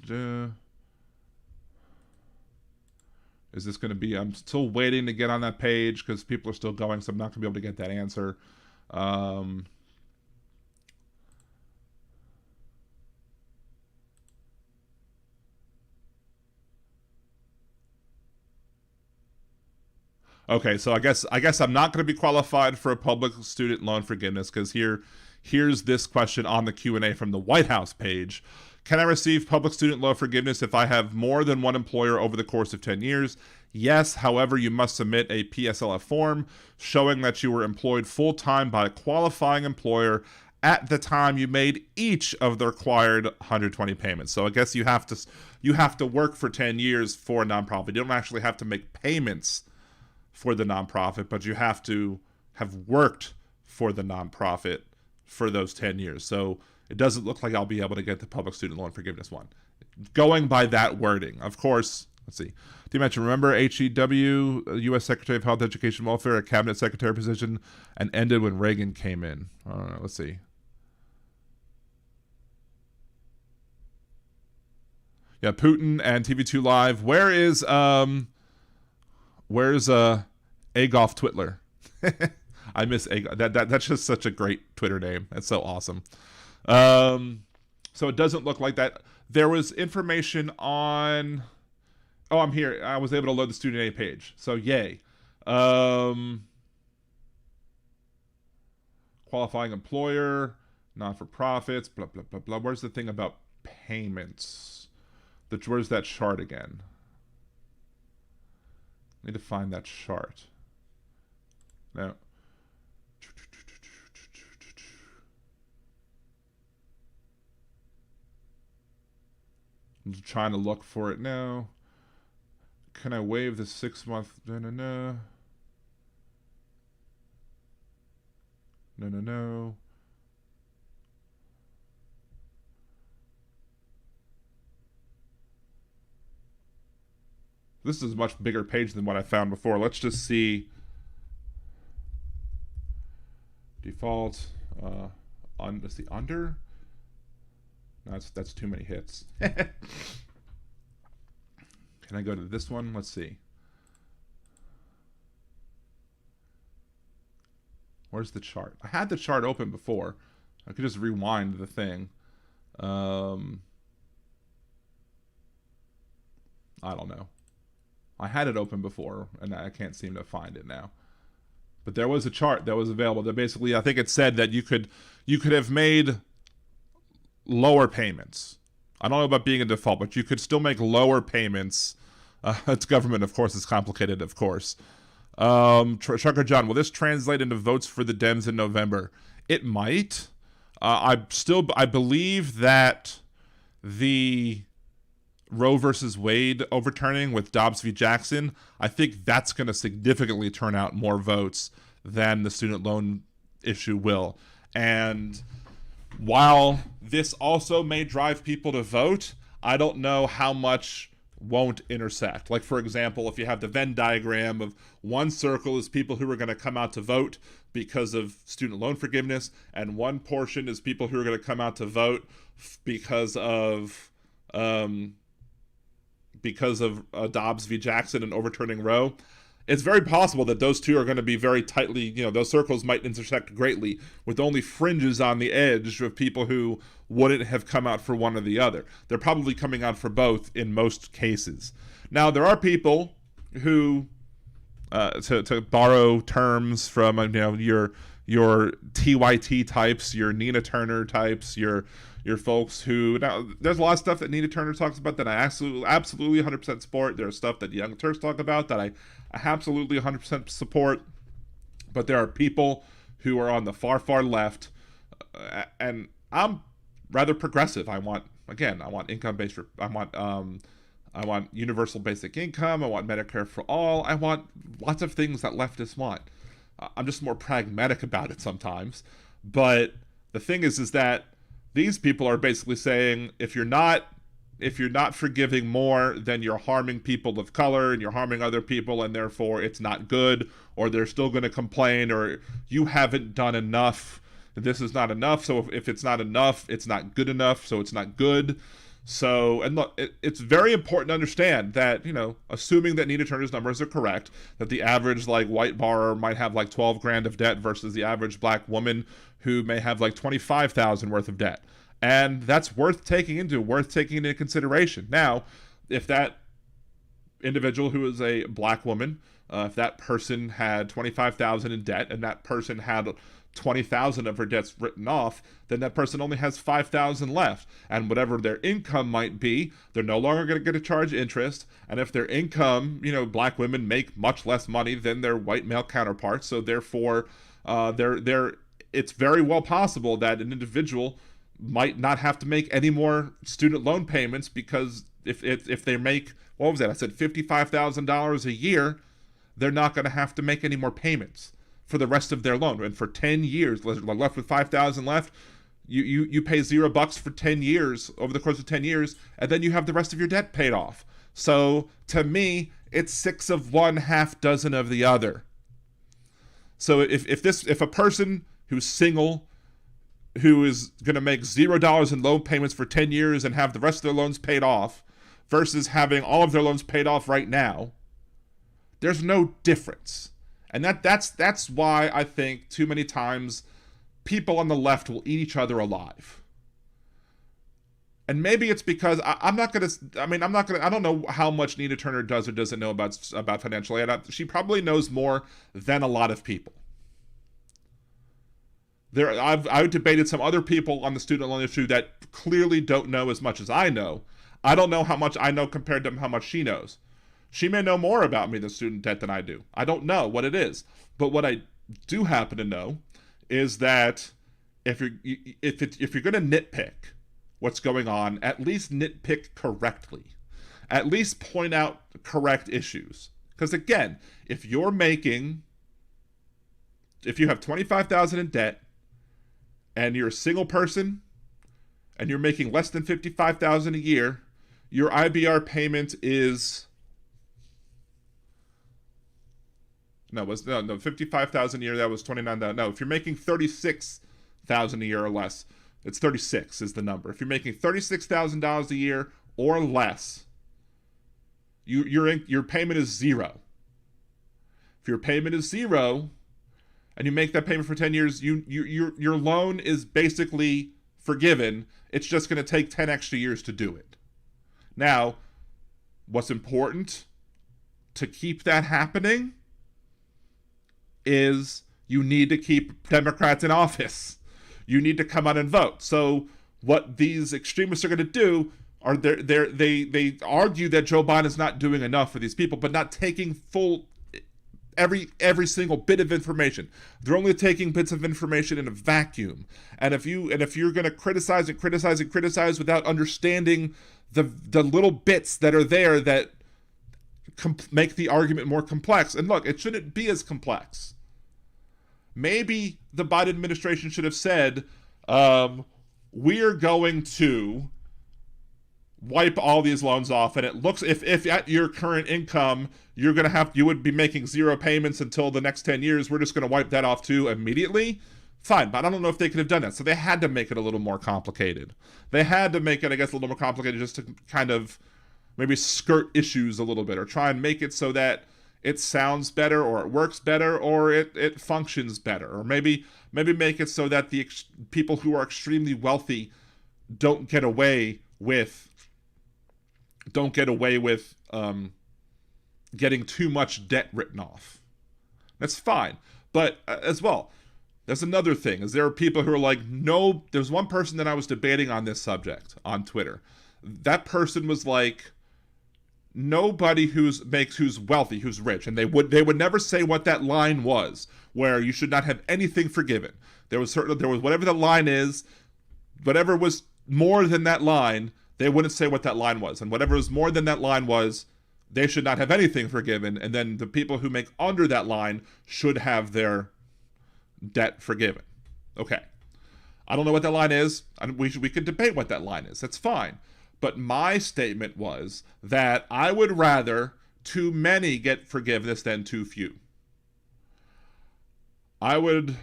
is this going to be, I'm still waiting to get on that page because people are still going, so I'm not going to be able to get that answer. Okay, so I guess I'm not going to be qualified for a public student loan forgiveness because here's this question on the Q&A from the White House page. Can I receive public student loan forgiveness if I have more than one employer over the course of 10 years? Yes, however, you must submit a PSLF form showing that you were employed full-time by a qualifying employer at the time you made each of the required 120 payments. So I guess you have to work for 10 years for a nonprofit. You don't actually have to make payments for the nonprofit, but you have to have worked for the nonprofit for those 10 years. So it doesn't look like I'll be able to get the public student loan forgiveness one. Going by that wording, of course, let's see. Do you mention, remember HEW, U.S. Secretary of Health, Education, and Welfare, a cabinet secretary position, and ended when Reagan came in? Let's see. Yeah, Putin and TV2 Live. Where's Agolf Twitler? I miss Agolf. That's just such a great Twitter name. That's so awesome. So it doesn't look like that. There was information on... Oh, I'm here. I was able to load the student aid page. So yay. Qualifying employer, not-for-profits, blah, blah, blah, blah. Where's the thing about payments? Where's that chart again? I need to find that chart. No. I'm just trying to look for it now. Can I waive the 6-month? No. This is a much bigger page than what I found before. Let's just see. Default. Let's see, under? No, that's too many hits. Can I go to this one? Let's see. Where's the chart? I had the chart open before. I could just rewind the thing. I don't know. I had it open before, and I can't seem to find it now. But there was a chart that was available that basically, I think it said that you could have made lower payments. I don't know about being in default, but you could still make lower payments. It's government, of course. It's complicated, of course. Trucker John, will this translate into votes for the Dems in November? It might. I believe that the Roe versus Wade overturning with Dobbs v. Jackson, I think that's going to significantly turn out more votes than the student loan issue will. And while this also may drive people to vote, I don't know how much won't intersect. Like, for example, if you have the Venn diagram of one circle is people who are going to come out to vote because of student loan forgiveness, and one portion is people who are going to come out to vote because of Dobbs v. Jackson and overturning Roe. It's very possible that those two are going to be very tightly, those circles might intersect greatly, with only fringes on the edge of people who wouldn't have come out for one or the other. They're probably coming out for both in most cases. Now, there are people who, to borrow terms from your TYT types, your Nina Turner types, your folks who, now there's a lot of stuff that Nina Turner talks about that I absolutely 100% support. There's stuff that Young Turks talk about that I absolutely 100% support. But there are people who are on the far left, and I'm rather progressive. I want income-based, I want universal basic income. I want Medicare for all. I want lots of things that leftists want. I'm just more pragmatic about it sometimes. But the thing is that these people are basically saying, if you're not forgiving more, then you're harming people of color and you're harming other people, and therefore it's not good, or they're still going to complain, or you haven't done enough. This is not enough. So if it's not enough, it's not good enough. So it's not good. So, and look, it's very important to understand that, assuming that Nina Turner's numbers are correct, that the average white borrower might have $12,000 of debt versus the average black woman who may have $25,000 worth of debt. And that's worth taking into consideration. Now, if that individual who is a black woman, if that person had $25,000 in debt and that person had 20,000 of her debts written off, then that person only has 5,000 left. And whatever their income might be, they're no longer going to get to charge interest. And if their income, black women make much less money than their white male counterparts. So therefore, it's very well possible that an individual might not have to make any more student loan payments, because if they make, what was that? I said $55,000 a year, they're not going to have to make any more payments for the rest of their loan. And for 10 years, left with 5,000 left, you pay $0 for 10 years, over the course of 10 years, and then you have the rest of your debt paid off. So to me, it's 6 of one, half dozen of the other. So if a person who's single, who is going to make $0 in loan payments for 10 years and have the rest of their loans paid off, versus having all of their loans paid off right now, there's no difference. And that's why I think too many times people on the left will eat each other alive. And maybe it's because I don't know how much Nina Turner does or doesn't know about financial aid. She probably knows more than a lot of people. I've debated some other people on the student loan issue that clearly don't know as much as I know. I don't know how much I know compared to how much she knows. She may know more about me than student debt than I do. I don't know what it is. But what I do happen to know is that if you're going to nitpick what's going on, at least nitpick correctly. At least point out correct issues. Because again, if you have $25,000 in debt, and you're a single person, and you're making less than $55,000 a year, your IBR payment is no $55,000 a year. That was $29,000. No, if you're making $36,000 a year or less, it's 36 is the number. If you're making $36,000 a year or less, your payment is $0. If your payment is $0, and you make that payment for 10 years, your loan is basically forgiven. It's just going to take 10 extra years to do it. Now, what's important to keep that happening is you need to keep Democrats in office. You need to come out and vote. So what these extremists are going to do are they argue that Joe Biden is not doing enough for these people, but not taking full every single bit of information. They're only taking bits of information in a vacuum. And if you're going to criticize without understanding the little bits that are there that make the argument more complex, and look, it shouldn't be as complex. Maybe the Biden administration should have said, we're going to wipe all these loans off, and it looks, if at your current income you would be making 0 payments until the next 10 years, we're just going to wipe that off too immediately. Fine, but I don't know if they could have done that. So they had to make it a little more complicated. They had to make it, I guess, a little more complicated just to kind of maybe skirt issues a little bit, or try and make it so that it sounds better, or it works better, or it functions better, or maybe make it so that the people who are extremely wealthy don't get away with getting too much debt written off. That's fine. But as well, there's another thing, is there are people who are like, no, there's one person that I was debating on this subject on Twitter. That person was like, nobody who's wealthy, who's rich, and they would never say what that line was, where you should not have anything forgiven. There was whatever the line is, whatever was more than that line, they wouldn't say what that line was. And whatever was more than that line was, they should not have anything forgiven. And then the people who make under that line should have their debt forgiven. Okay. I don't know what that line is. We could debate what that line is. That's fine. But my statement was that I would rather too many get forgiveness than too few. I would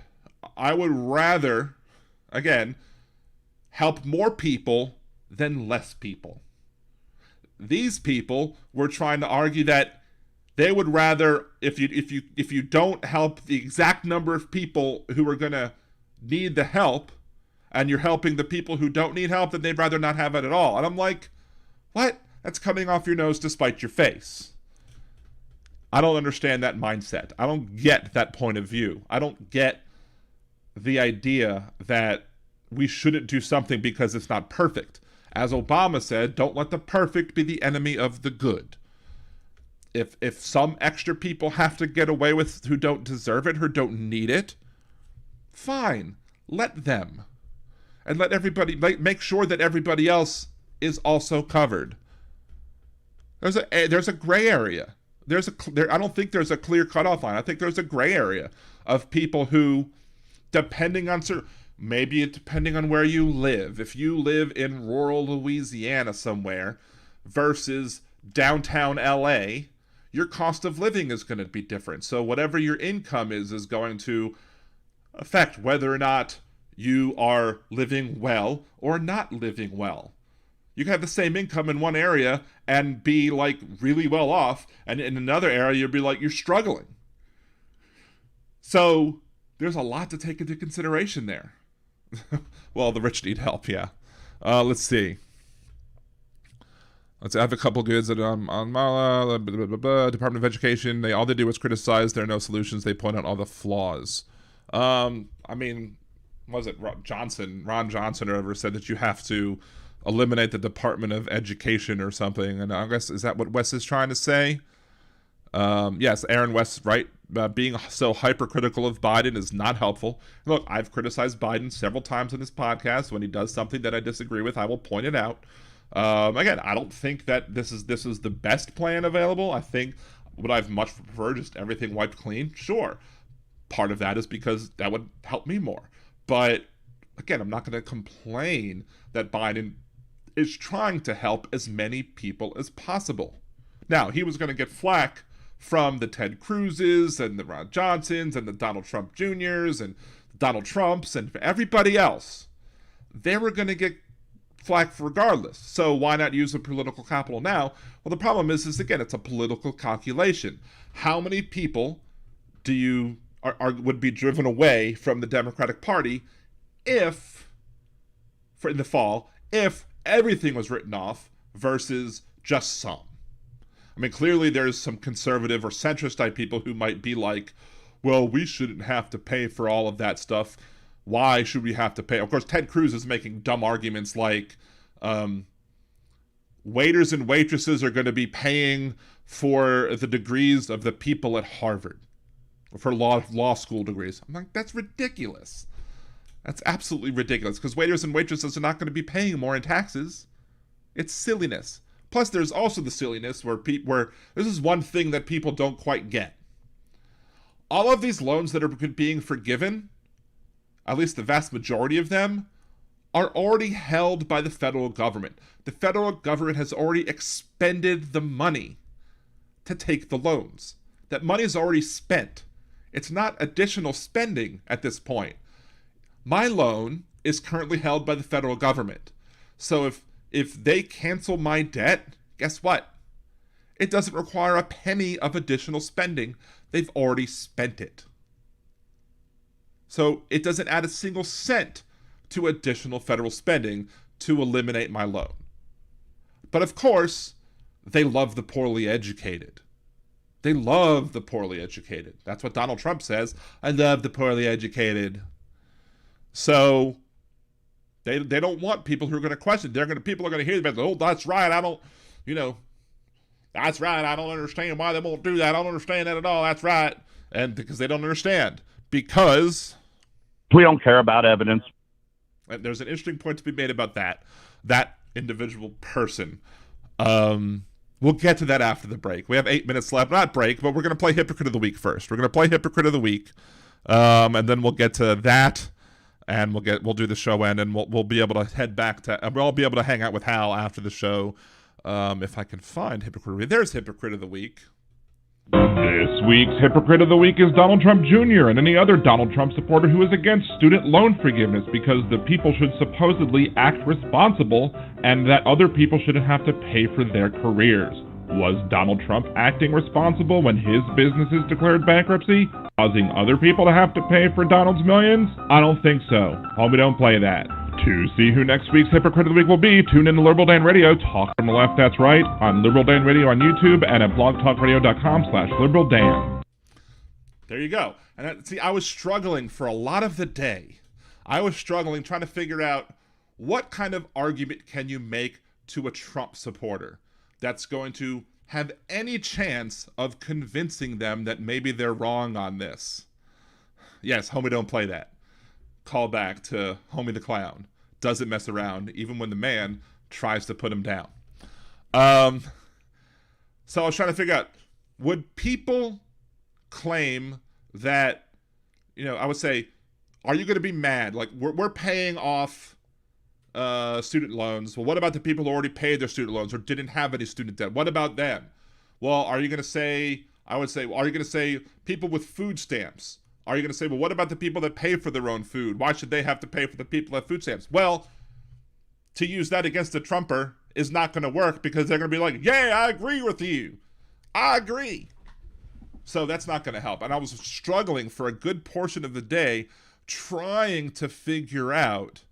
rather, again, help more people than less people. These people were trying to argue that they would rather, if you don't help the exact number of people who are going to need the help, and you're helping the people who don't need help, then they'd rather not have it at all. And I'm like, what? That's coming off your nose to spite your face. I don't understand that mindset. I don't get that point of view. I don't get the idea that we shouldn't do something because it's not perfect. As Obama said, don't let the perfect be the enemy of the good. If some extra people have to get away with who don't deserve it, who don't need it, fine, let them. And let everybody, make sure that everybody else is also covered. There's a gray area. I don't think there's a clear cutoff line. I think there's a gray area of people who, depending on where you live. If you live in rural Louisiana somewhere versus downtown LA, your cost of living is going to be different. So whatever your income is going to affect whether or not you are living well or not living well. You can have the same income in one area and be like really well off, and in another area you'll be like you're struggling. So there's a lot to take into consideration there. Well, the rich need help, yeah. Let's see. I have a couple goods that on Mala, Department of Education. All they do is criticize. There are no solutions. They point out all the flaws. Was it Ron Johnson or whoever said that you have to eliminate the Department of Education or something, and I guess, is that what Wes is trying to say? Yes, Aaron West, right? Being so hypercritical of Biden is not helpful. Look, I've criticized Biden several times on this podcast. When he does something that I disagree with, I will point it out. Again, I don't think that this is the best plan available. I think would I've much preferred just everything wiped clean. Sure, part of that is because that would help me more. But again, I'm not going to complain that Biden is trying to help as many people as possible. Now, he was going to get flack from the Ted Cruzes and the Ron Johnsons and the Donald Trump Jr.'s and Donald Trumps and everybody else. They were going to get flack regardless. So why not use the political capital now? Well, the problem is again, it's a political calculation. How many people would be driven away from the Democratic Party in the fall, if everything was written off versus just some? I mean, clearly there's some conservative or centrist type people who might be like, well, we shouldn't have to pay for all of that stuff. Why should we have to pay? Of course, Ted Cruz is making dumb arguments like waiters and waitresses are going to be paying for the degrees of the people at Harvard, for law school degrees. I'm like, that's ridiculous. That's absolutely ridiculous, because waiters and waitresses are not going to be paying more in taxes. It's silliness. Plus, there's also the silliness where this is one thing that people don't quite get. All of these loans that are being forgiven, at least the vast majority of them, are already held by the federal government. The federal government has already expended the money to take the loans. That money is already spent. It's not additional spending at this point. My loan is currently held by the federal government. So if they cancel my debt, guess what? It doesn't require a penny of additional spending. They've already spent it. So it doesn't add a single cent to additional federal spending to eliminate my loan. But of course, they love the poorly educated. They love the poorly educated. That's what Donald Trump says. I love the poorly educated. So they don't want people who are going to question. People are going to hear about, oh, that's right. That's right. I don't understand why they won't do that. I don't understand that at all. That's right. And because they don't understand. Because we don't care about evidence. And there's an interesting point to be made about that individual person. We'll get to that after the break. We have 8 minutes left. Not break, but we're going to play Hypocrite of the Week first. We're going to play Hypocrite of the Week. And then we'll get to that. And we'll do the show end, and we'll be able to head back to. We'll be able to hang out with Hal after the show, if I can find Hypocrite of the Week. There's Hypocrite of the Week. This week's Hypocrite of the Week is Donald Trump Jr. and any other Donald Trump supporter who is against student loan forgiveness because the people should supposedly act responsible and that other people shouldn't have to pay for their careers. Was Donald Trump acting responsible when his businesses declared bankruptcy, causing other people to have to pay for Donald's millions? I don't think so. Homie, don't play that. To see who next week's Hypocrite of the Week will be, tune in to Liberal Dan Radio, Talk from the Left, that's right, on Liberal Dan Radio on YouTube and at blogtalkradio.com/LiberalDan. There you go. And I was struggling for a lot of the day. I was struggling trying to figure out what kind of argument can you make to a Trump supporter that's going to have any chance of convincing them that maybe they're wrong on this. Yes, homie, don't play that. Call back to Homie the Clown. Doesn't mess around, even when the man tries to put him down. So I was trying to figure out, would people claim that, I would say, are you going to be mad? Like, we're paying off student loans. Well, what about the people who already paid their student loans or didn't have any student debt? What about them? Well, are you going to say, are you going to say people with food stamps? Are you going to say, well, what about the people that pay for their own food? Why should they have to pay for the people that have food stamps? Well, to use that against a Trumper is not going to work because they're going to be like, yeah, I agree with you. I agree. So that's not going to help. And I was struggling for a good portion of the day trying to figure out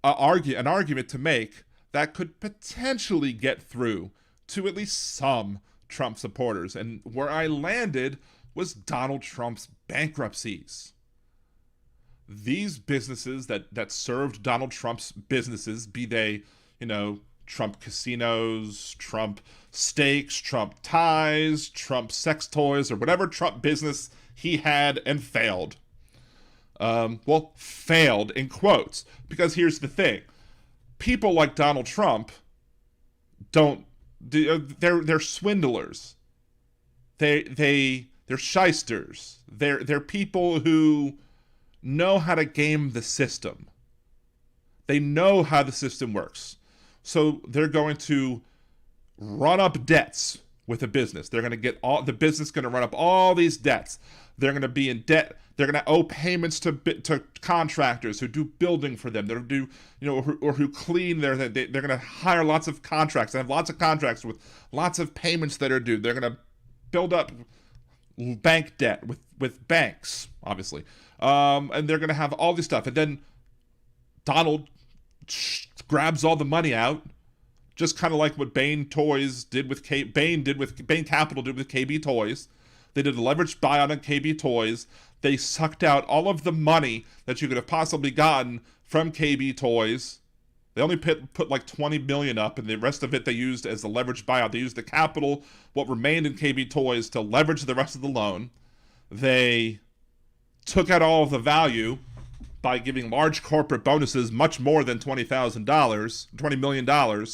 an argument to make that could potentially get through to at least some Trump supporters. And where I landed was Donald Trump's bankruptcies. These businesses that served Donald Trump's businesses, be they, Trump casinos, Trump steaks, Trump ties, Trump sex toys, or whatever Trump business he had and failed. Failed in quotes, because here's the thing. People like Donald Trump they're swindlers. They're shysters. They're people who know how to game the system. They know how the system works. So they're going to run up debts with a business. They're going to get the business going to run up all these debts. They're going to be in debt. They're going to owe payments to contractors who do building for them. They'll do, or who clean they're going to hire lots of contracts. They have lots of contracts with lots of payments that are due. They're going to build up bank debt with banks, obviously. And they're going to have all this stuff. And then Donald grabs all the money out, just kind of like what Bain Capital did with KB Toys. They did a leveraged buyout on KB Toys. They sucked out all of the money that you could have possibly gotten from KB Toys. They only put like $20 million up, and the rest of it they used as the leveraged buyout. They used the capital, what remained in KB Toys, to leverage the rest of the loan. They took out all of the value by giving large corporate bonuses, much more than $20 million,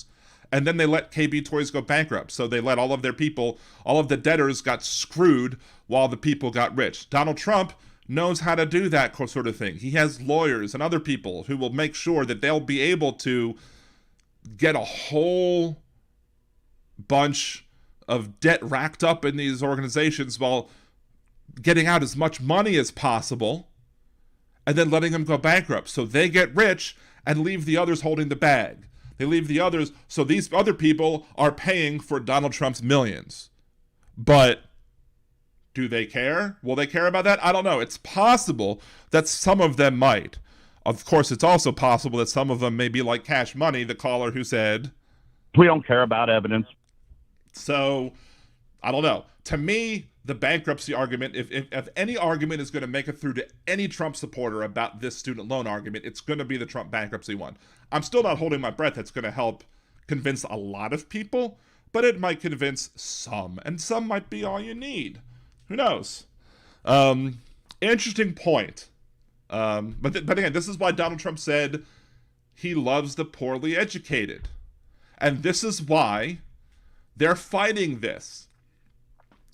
and then they let KB Toys go bankrupt. So they let all of their people, all of the debtors got screwed while the people got rich. Donald Trump knows how to do that sort of thing. He has lawyers and other people who will make sure that they'll be able to get a whole bunch of debt racked up in these organizations while getting out as much money as possible, and then letting them go bankrupt. So they get rich and leave the others holding the bag. They leave the others, so these other people are paying for Donald Trump's millions. But do they care? Will they care about that? I don't know. It's possible that some of them might. Of course, it's also possible that some of them may be like Cash Money, the caller who said, "We don't care about evidence." So, I don't know. To me, the bankruptcy argument, if any argument is going to make it through to any Trump supporter about this student loan argument, it's going to be the Trump bankruptcy one. I'm still not holding my breath. That's going to help convince a lot of people, but it might convince some, and some might be all you need. Who knows? Interesting point. But again, this is why Donald Trump said he loves the poorly educated. And this is why they're fighting this.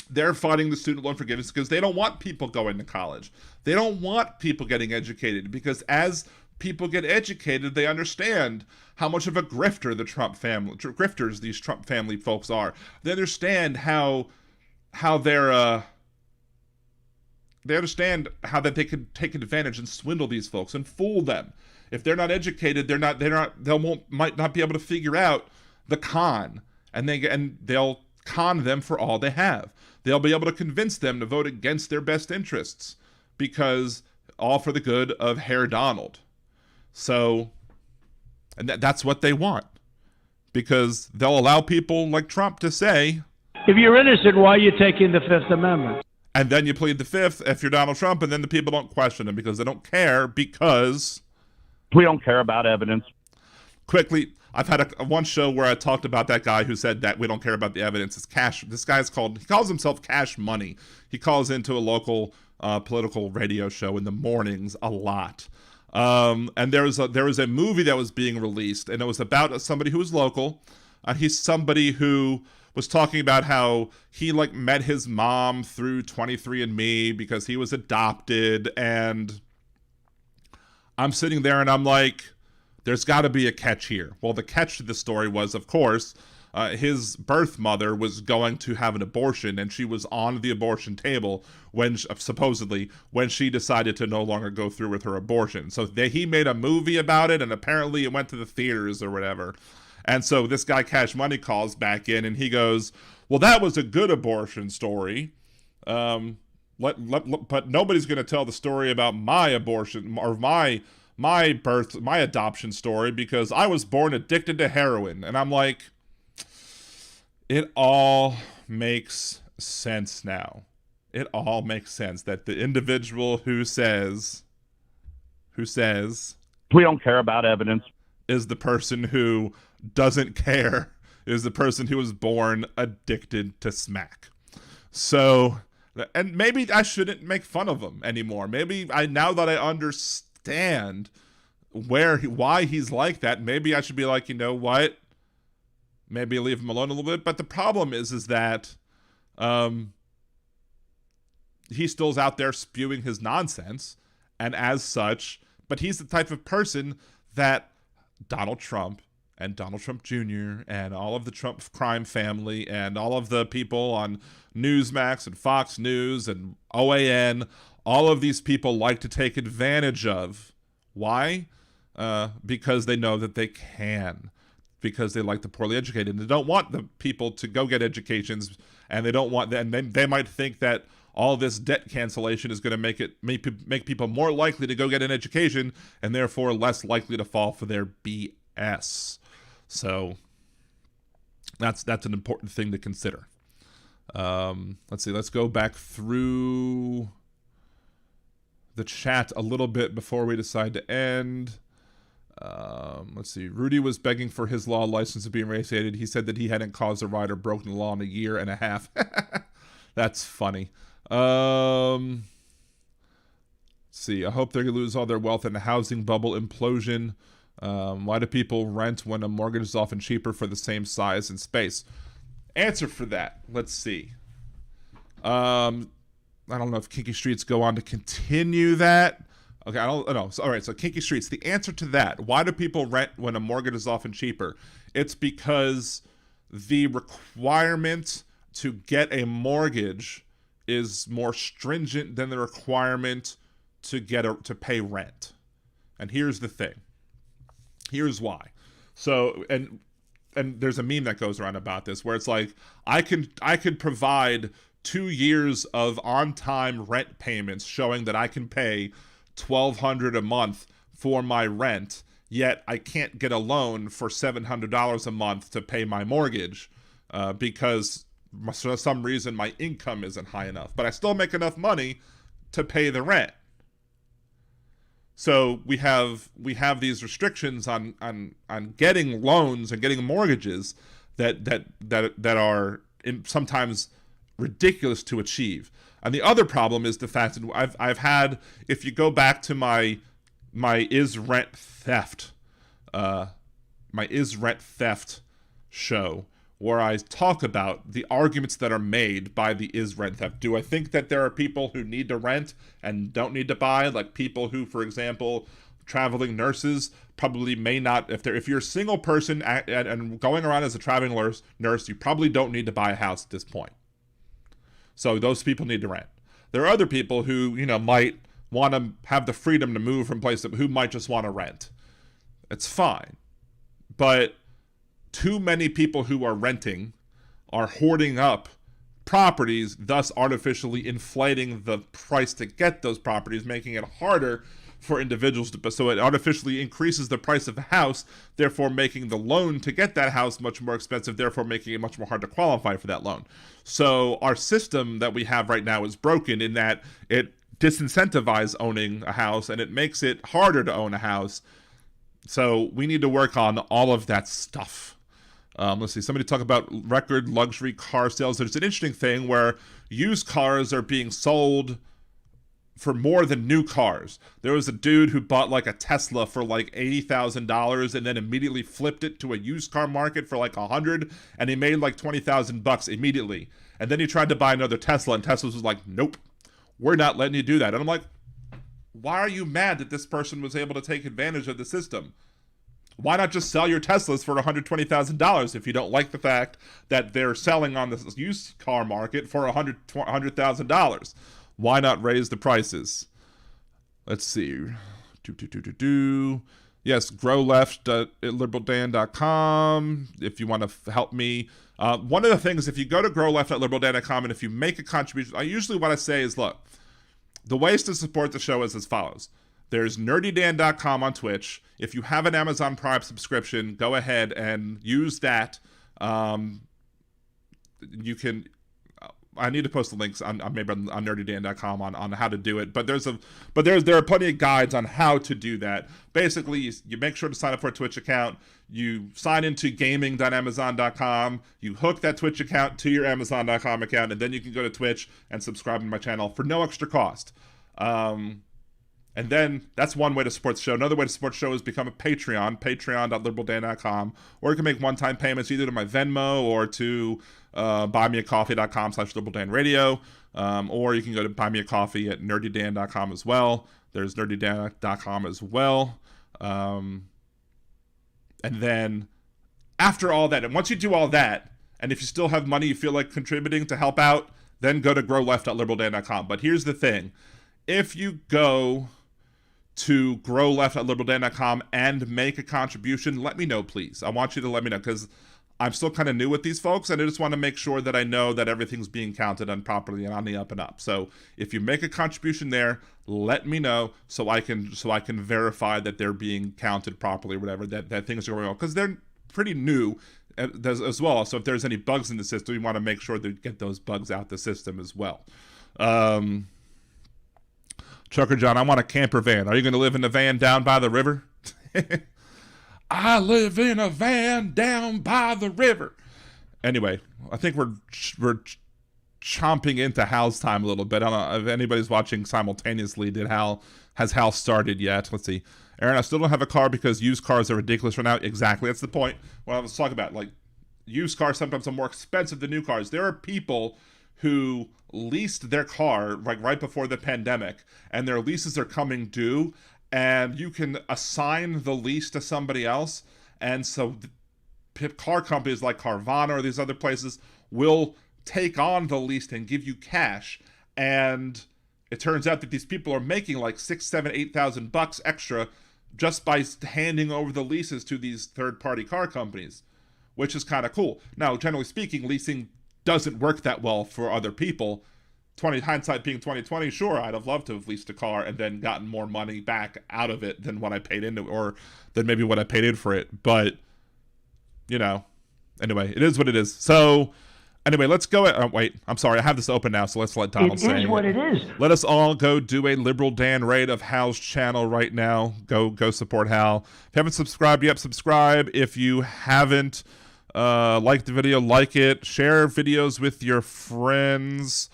They're fighting the student loan forgiveness because they don't want people going to college. They don't want people getting educated, because as people get educated, they understand how much of a grifter the Trump family, grifters these Trump family folks are. They understand how they're they understand how that they could take advantage and swindle these folks and fool them. If they're not educated, might not be able to figure out the con, and they'll con them for all they have. They'll be able to convince them to vote against their best interests, because all for the good of Herr Donald. So, and that's what they want, because they'll allow people like Trump to say, if you're innocent, why are you taking the Fifth Amendment? And then you plead the Fifth if you're Donald Trump, and then the people don't question him because they don't care, because we don't care about evidence. Quickly, I've had one show where I talked about that guy who said that we don't care about the evidence. It's Cash. This guy's he calls himself Cash Money. He calls into a local political radio show in the mornings a lot. And there was a movie that was being released, and it was about somebody who was local. He's somebody who was talking about how he met his mom through 23andMe because he was adopted, and I'm sitting there and I'm like, there's got to be a catch here. Well, the catch to the story was, of course, his birth mother was going to have an abortion, and she was on the abortion table supposedly when she decided to no longer go through with her abortion. So he made a movie about it, and apparently it went to the theaters or whatever. And so this guy Cash Money calls back in, and he goes, well, that was a good abortion story. But nobody's going to tell the story about my abortion or my adoption story, because I was born addicted to heroin. And I'm like, it all makes sense now. It all makes sense that the individual who says we don't care about evidence is the person who doesn't care, is the person who was born addicted to smack. So, and maybe I shouldn't make fun of him anymore. Maybe now that I understand why he's like that, maybe I should be like, you know what? Maybe leave him alone a little bit. But the problem is that he still's out there spewing his nonsense, and as such, but he's the type of person that Donald Trump and Donald Trump Jr. and all of the Trump crime family and all of the people on Newsmax and Fox News and OAN, all of these people like to take advantage of. Why? Because they know that they can. Because they like the poorly educated. And they don't want the people to go get educations, and they don't want that. And they might think that all this debt cancellation is going to make people more likely to go get an education, and therefore less likely to fall for their BS. So that's an important thing to consider. Let's see. Let's go back through the chat a little bit before we decide to end. Let's see. Rudy was begging for his law license to be emaciated. He said that he hadn't caused a riot or broken the law in a year and a half. That's funny. Let's see. I hope they lose all their wealth in a housing bubble implosion. Why do people rent when a mortgage is often cheaper for the same size and space? Answer for that. Let's see. I don't know if Kinky Streets go on to continue that. Okay, I don't know. So, all right, so Kinky Streets, the answer to that, why do people rent when a mortgage is often cheaper? It's because the requirement to get a mortgage is more stringent than the requirement to pay rent. And here's the thing. Here's why. So, and there's a meme that goes around about this where it's like, I could provide 2 years of on-time rent payments showing that I can pay $1,200 a month for my rent, yet I can't get a loan for $700 a month to pay my mortgage because for some reason my income isn't high enough, but I still make enough money to pay the rent. So we have these restrictions on getting loans and getting mortgages that are sometimes ridiculous to achieve. And the other problem is the fact that I've had, if you go back to my is rent theft show, where I talk about the arguments that are made by the is rent theft. Do I think that there are people who need to rent and don't need to buy? Like people who, for example, traveling nurses probably may not, if you're a single person and going around as a traveling nurse, you probably don't need to buy a house at this point. So those people need to rent. There are other people who, might want to have the freedom to move from place who might just want to rent. It's fine. But too many people who are renting are hoarding up properties, thus artificially inflating the price to get those properties, making it harder for individuals to, so it artificially increases the price of the house, therefore making the loan to get that house much more expensive, therefore making it much more hard to qualify for that loan. So our system that we have right now is broken in that it disincentivizes owning a house and it makes it harder to own a house. So we need to work on all of that stuff. Let's see, somebody talk about record luxury car sales. There's an interesting thing where used cars are being sold for more than new cars. There was a dude who bought like a Tesla for like $80,000 and then immediately flipped it to a used car market for like $100, and he made like $20,000 immediately. And then he tried to buy another Tesla, and Tesla was like, nope, we're not letting you do that. And I'm like, why are you mad that this person was able to take advantage of the system? Why not just sell your Teslas for $120,000 if you don't like the fact that they're selling on the used car market for $100,000? Why not raise the prices? Let's see. Yes, grow left at liberaldan.com if you want to help me. One of the things, if you go to grow left at liberaldan.com and if you make a contribution, usually what I say is, look, the ways to support the show is as follows. There's nerdydan.com on Twitch. If you have an Amazon Prime subscription, go ahead and use that. You can... I need to post the links on nerdydan.com on how to do it, but there are plenty of guides on how to do that. Basically, you make sure to sign up for a Twitch account. You sign into gaming.amazon.com. You hook that Twitch account to your Amazon.com account, and then you can go to Twitch and subscribe to my channel for no extra cost. And then that's one way to support the show. Another way to support the show is become a Patreon, patreon.liberaldan.com, or you can make one-time payments either to my Venmo or to buymeacoffee.com/liberaldanradio, or you can go to buymeacoffee at nerdydan.com as well. There's nerdydan.com as well. And then after all that, and once you do all that, and if you still have money you feel like contributing to help out, then go to growleft.liberaldan.com. But here's the thing. If you go to growleft@liberaldan.com and make a contribution, let me know, please. I want you to let me know, because I'm still kind of new with these folks, and I just want to make sure that I know that everything's being counted on properly and on the up and up. So if you make a contribution there, let me know so I can verify that they're being counted properly or whatever, that things are going on, because they're pretty new as well. So if there's any bugs in the system, you want to make sure to get those bugs out the system as well. Trucker John, I want a camper van. Are you going to live in a van down by the river? I live in a van down by the river. Anyway, I think we're chomping into Hal's time a little bit. I don't know if anybody's watching simultaneously. Has Hal started yet? Let's see. Aaron, I still don't have a car because used cars are ridiculous right now. Exactly. That's the point. What I was talking about. Like, used cars sometimes are more expensive than new cars. There are people who leased their car like right before the pandemic, and their leases are coming due, and you can assign the lease to somebody else. And so car companies like Carvana or these other places will take on the lease and give you cash. And it turns out that these people are making like $6,000, $7,000, $8,000 extra just by handing over the leases to these third-party car companies, which is kind of cool. Now, generally speaking, leasing doesn't work that well for other people. Hindsight being 2020, sure, I'd have loved to have leased a car and then gotten more money back out of it than what I paid into it, or than maybe what I paid in for it. But, you know, anyway, it is what it is. So, anyway, let's go. Wait, I'm sorry. I have this open now, so let's let Donald say it. It is what it is. Let us all go do a Liberal Dan raid of Hal's channel right now. Go support Hal. If you haven't subscribed yet, subscribe. If you haven't liked the video, like it. Share videos with your friends.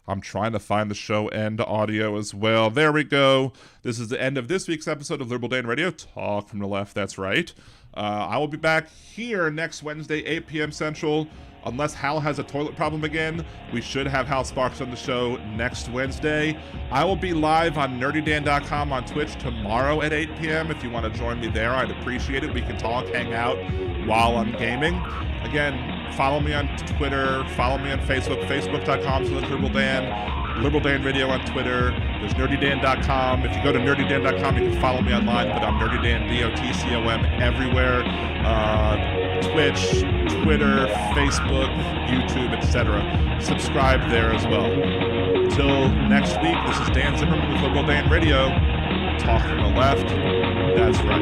I'm trying to find the show end audio as well. There we go. This is the end of this week's episode of Liberal Dan Radio. Talk from the left, that's right. I will be back here next Wednesday, 8 p.m. Central. Unless Hal has a toilet problem again, we should have Hal Sparks on the show next Wednesday. I will be live on nerdydan.com on Twitch tomorrow at 8 p.m. If you want to join me there, I'd appreciate it. We can talk, hang out while I'm gaming. Again, follow me on Twitter, follow me on Facebook, facebook.com/LiberalDan, Liberal Dan Radio on Twitter. There's nerdydan.com. If you go to nerdydan.com, you can follow me online, but I'm nerdydan, DOTCOM, everywhere. Twitch, Twitter, Facebook, YouTube, etc. Subscribe there as well. Until next week, this is Dan Zimmerman with Liberal Dan Radio. Talk from the left. That's right.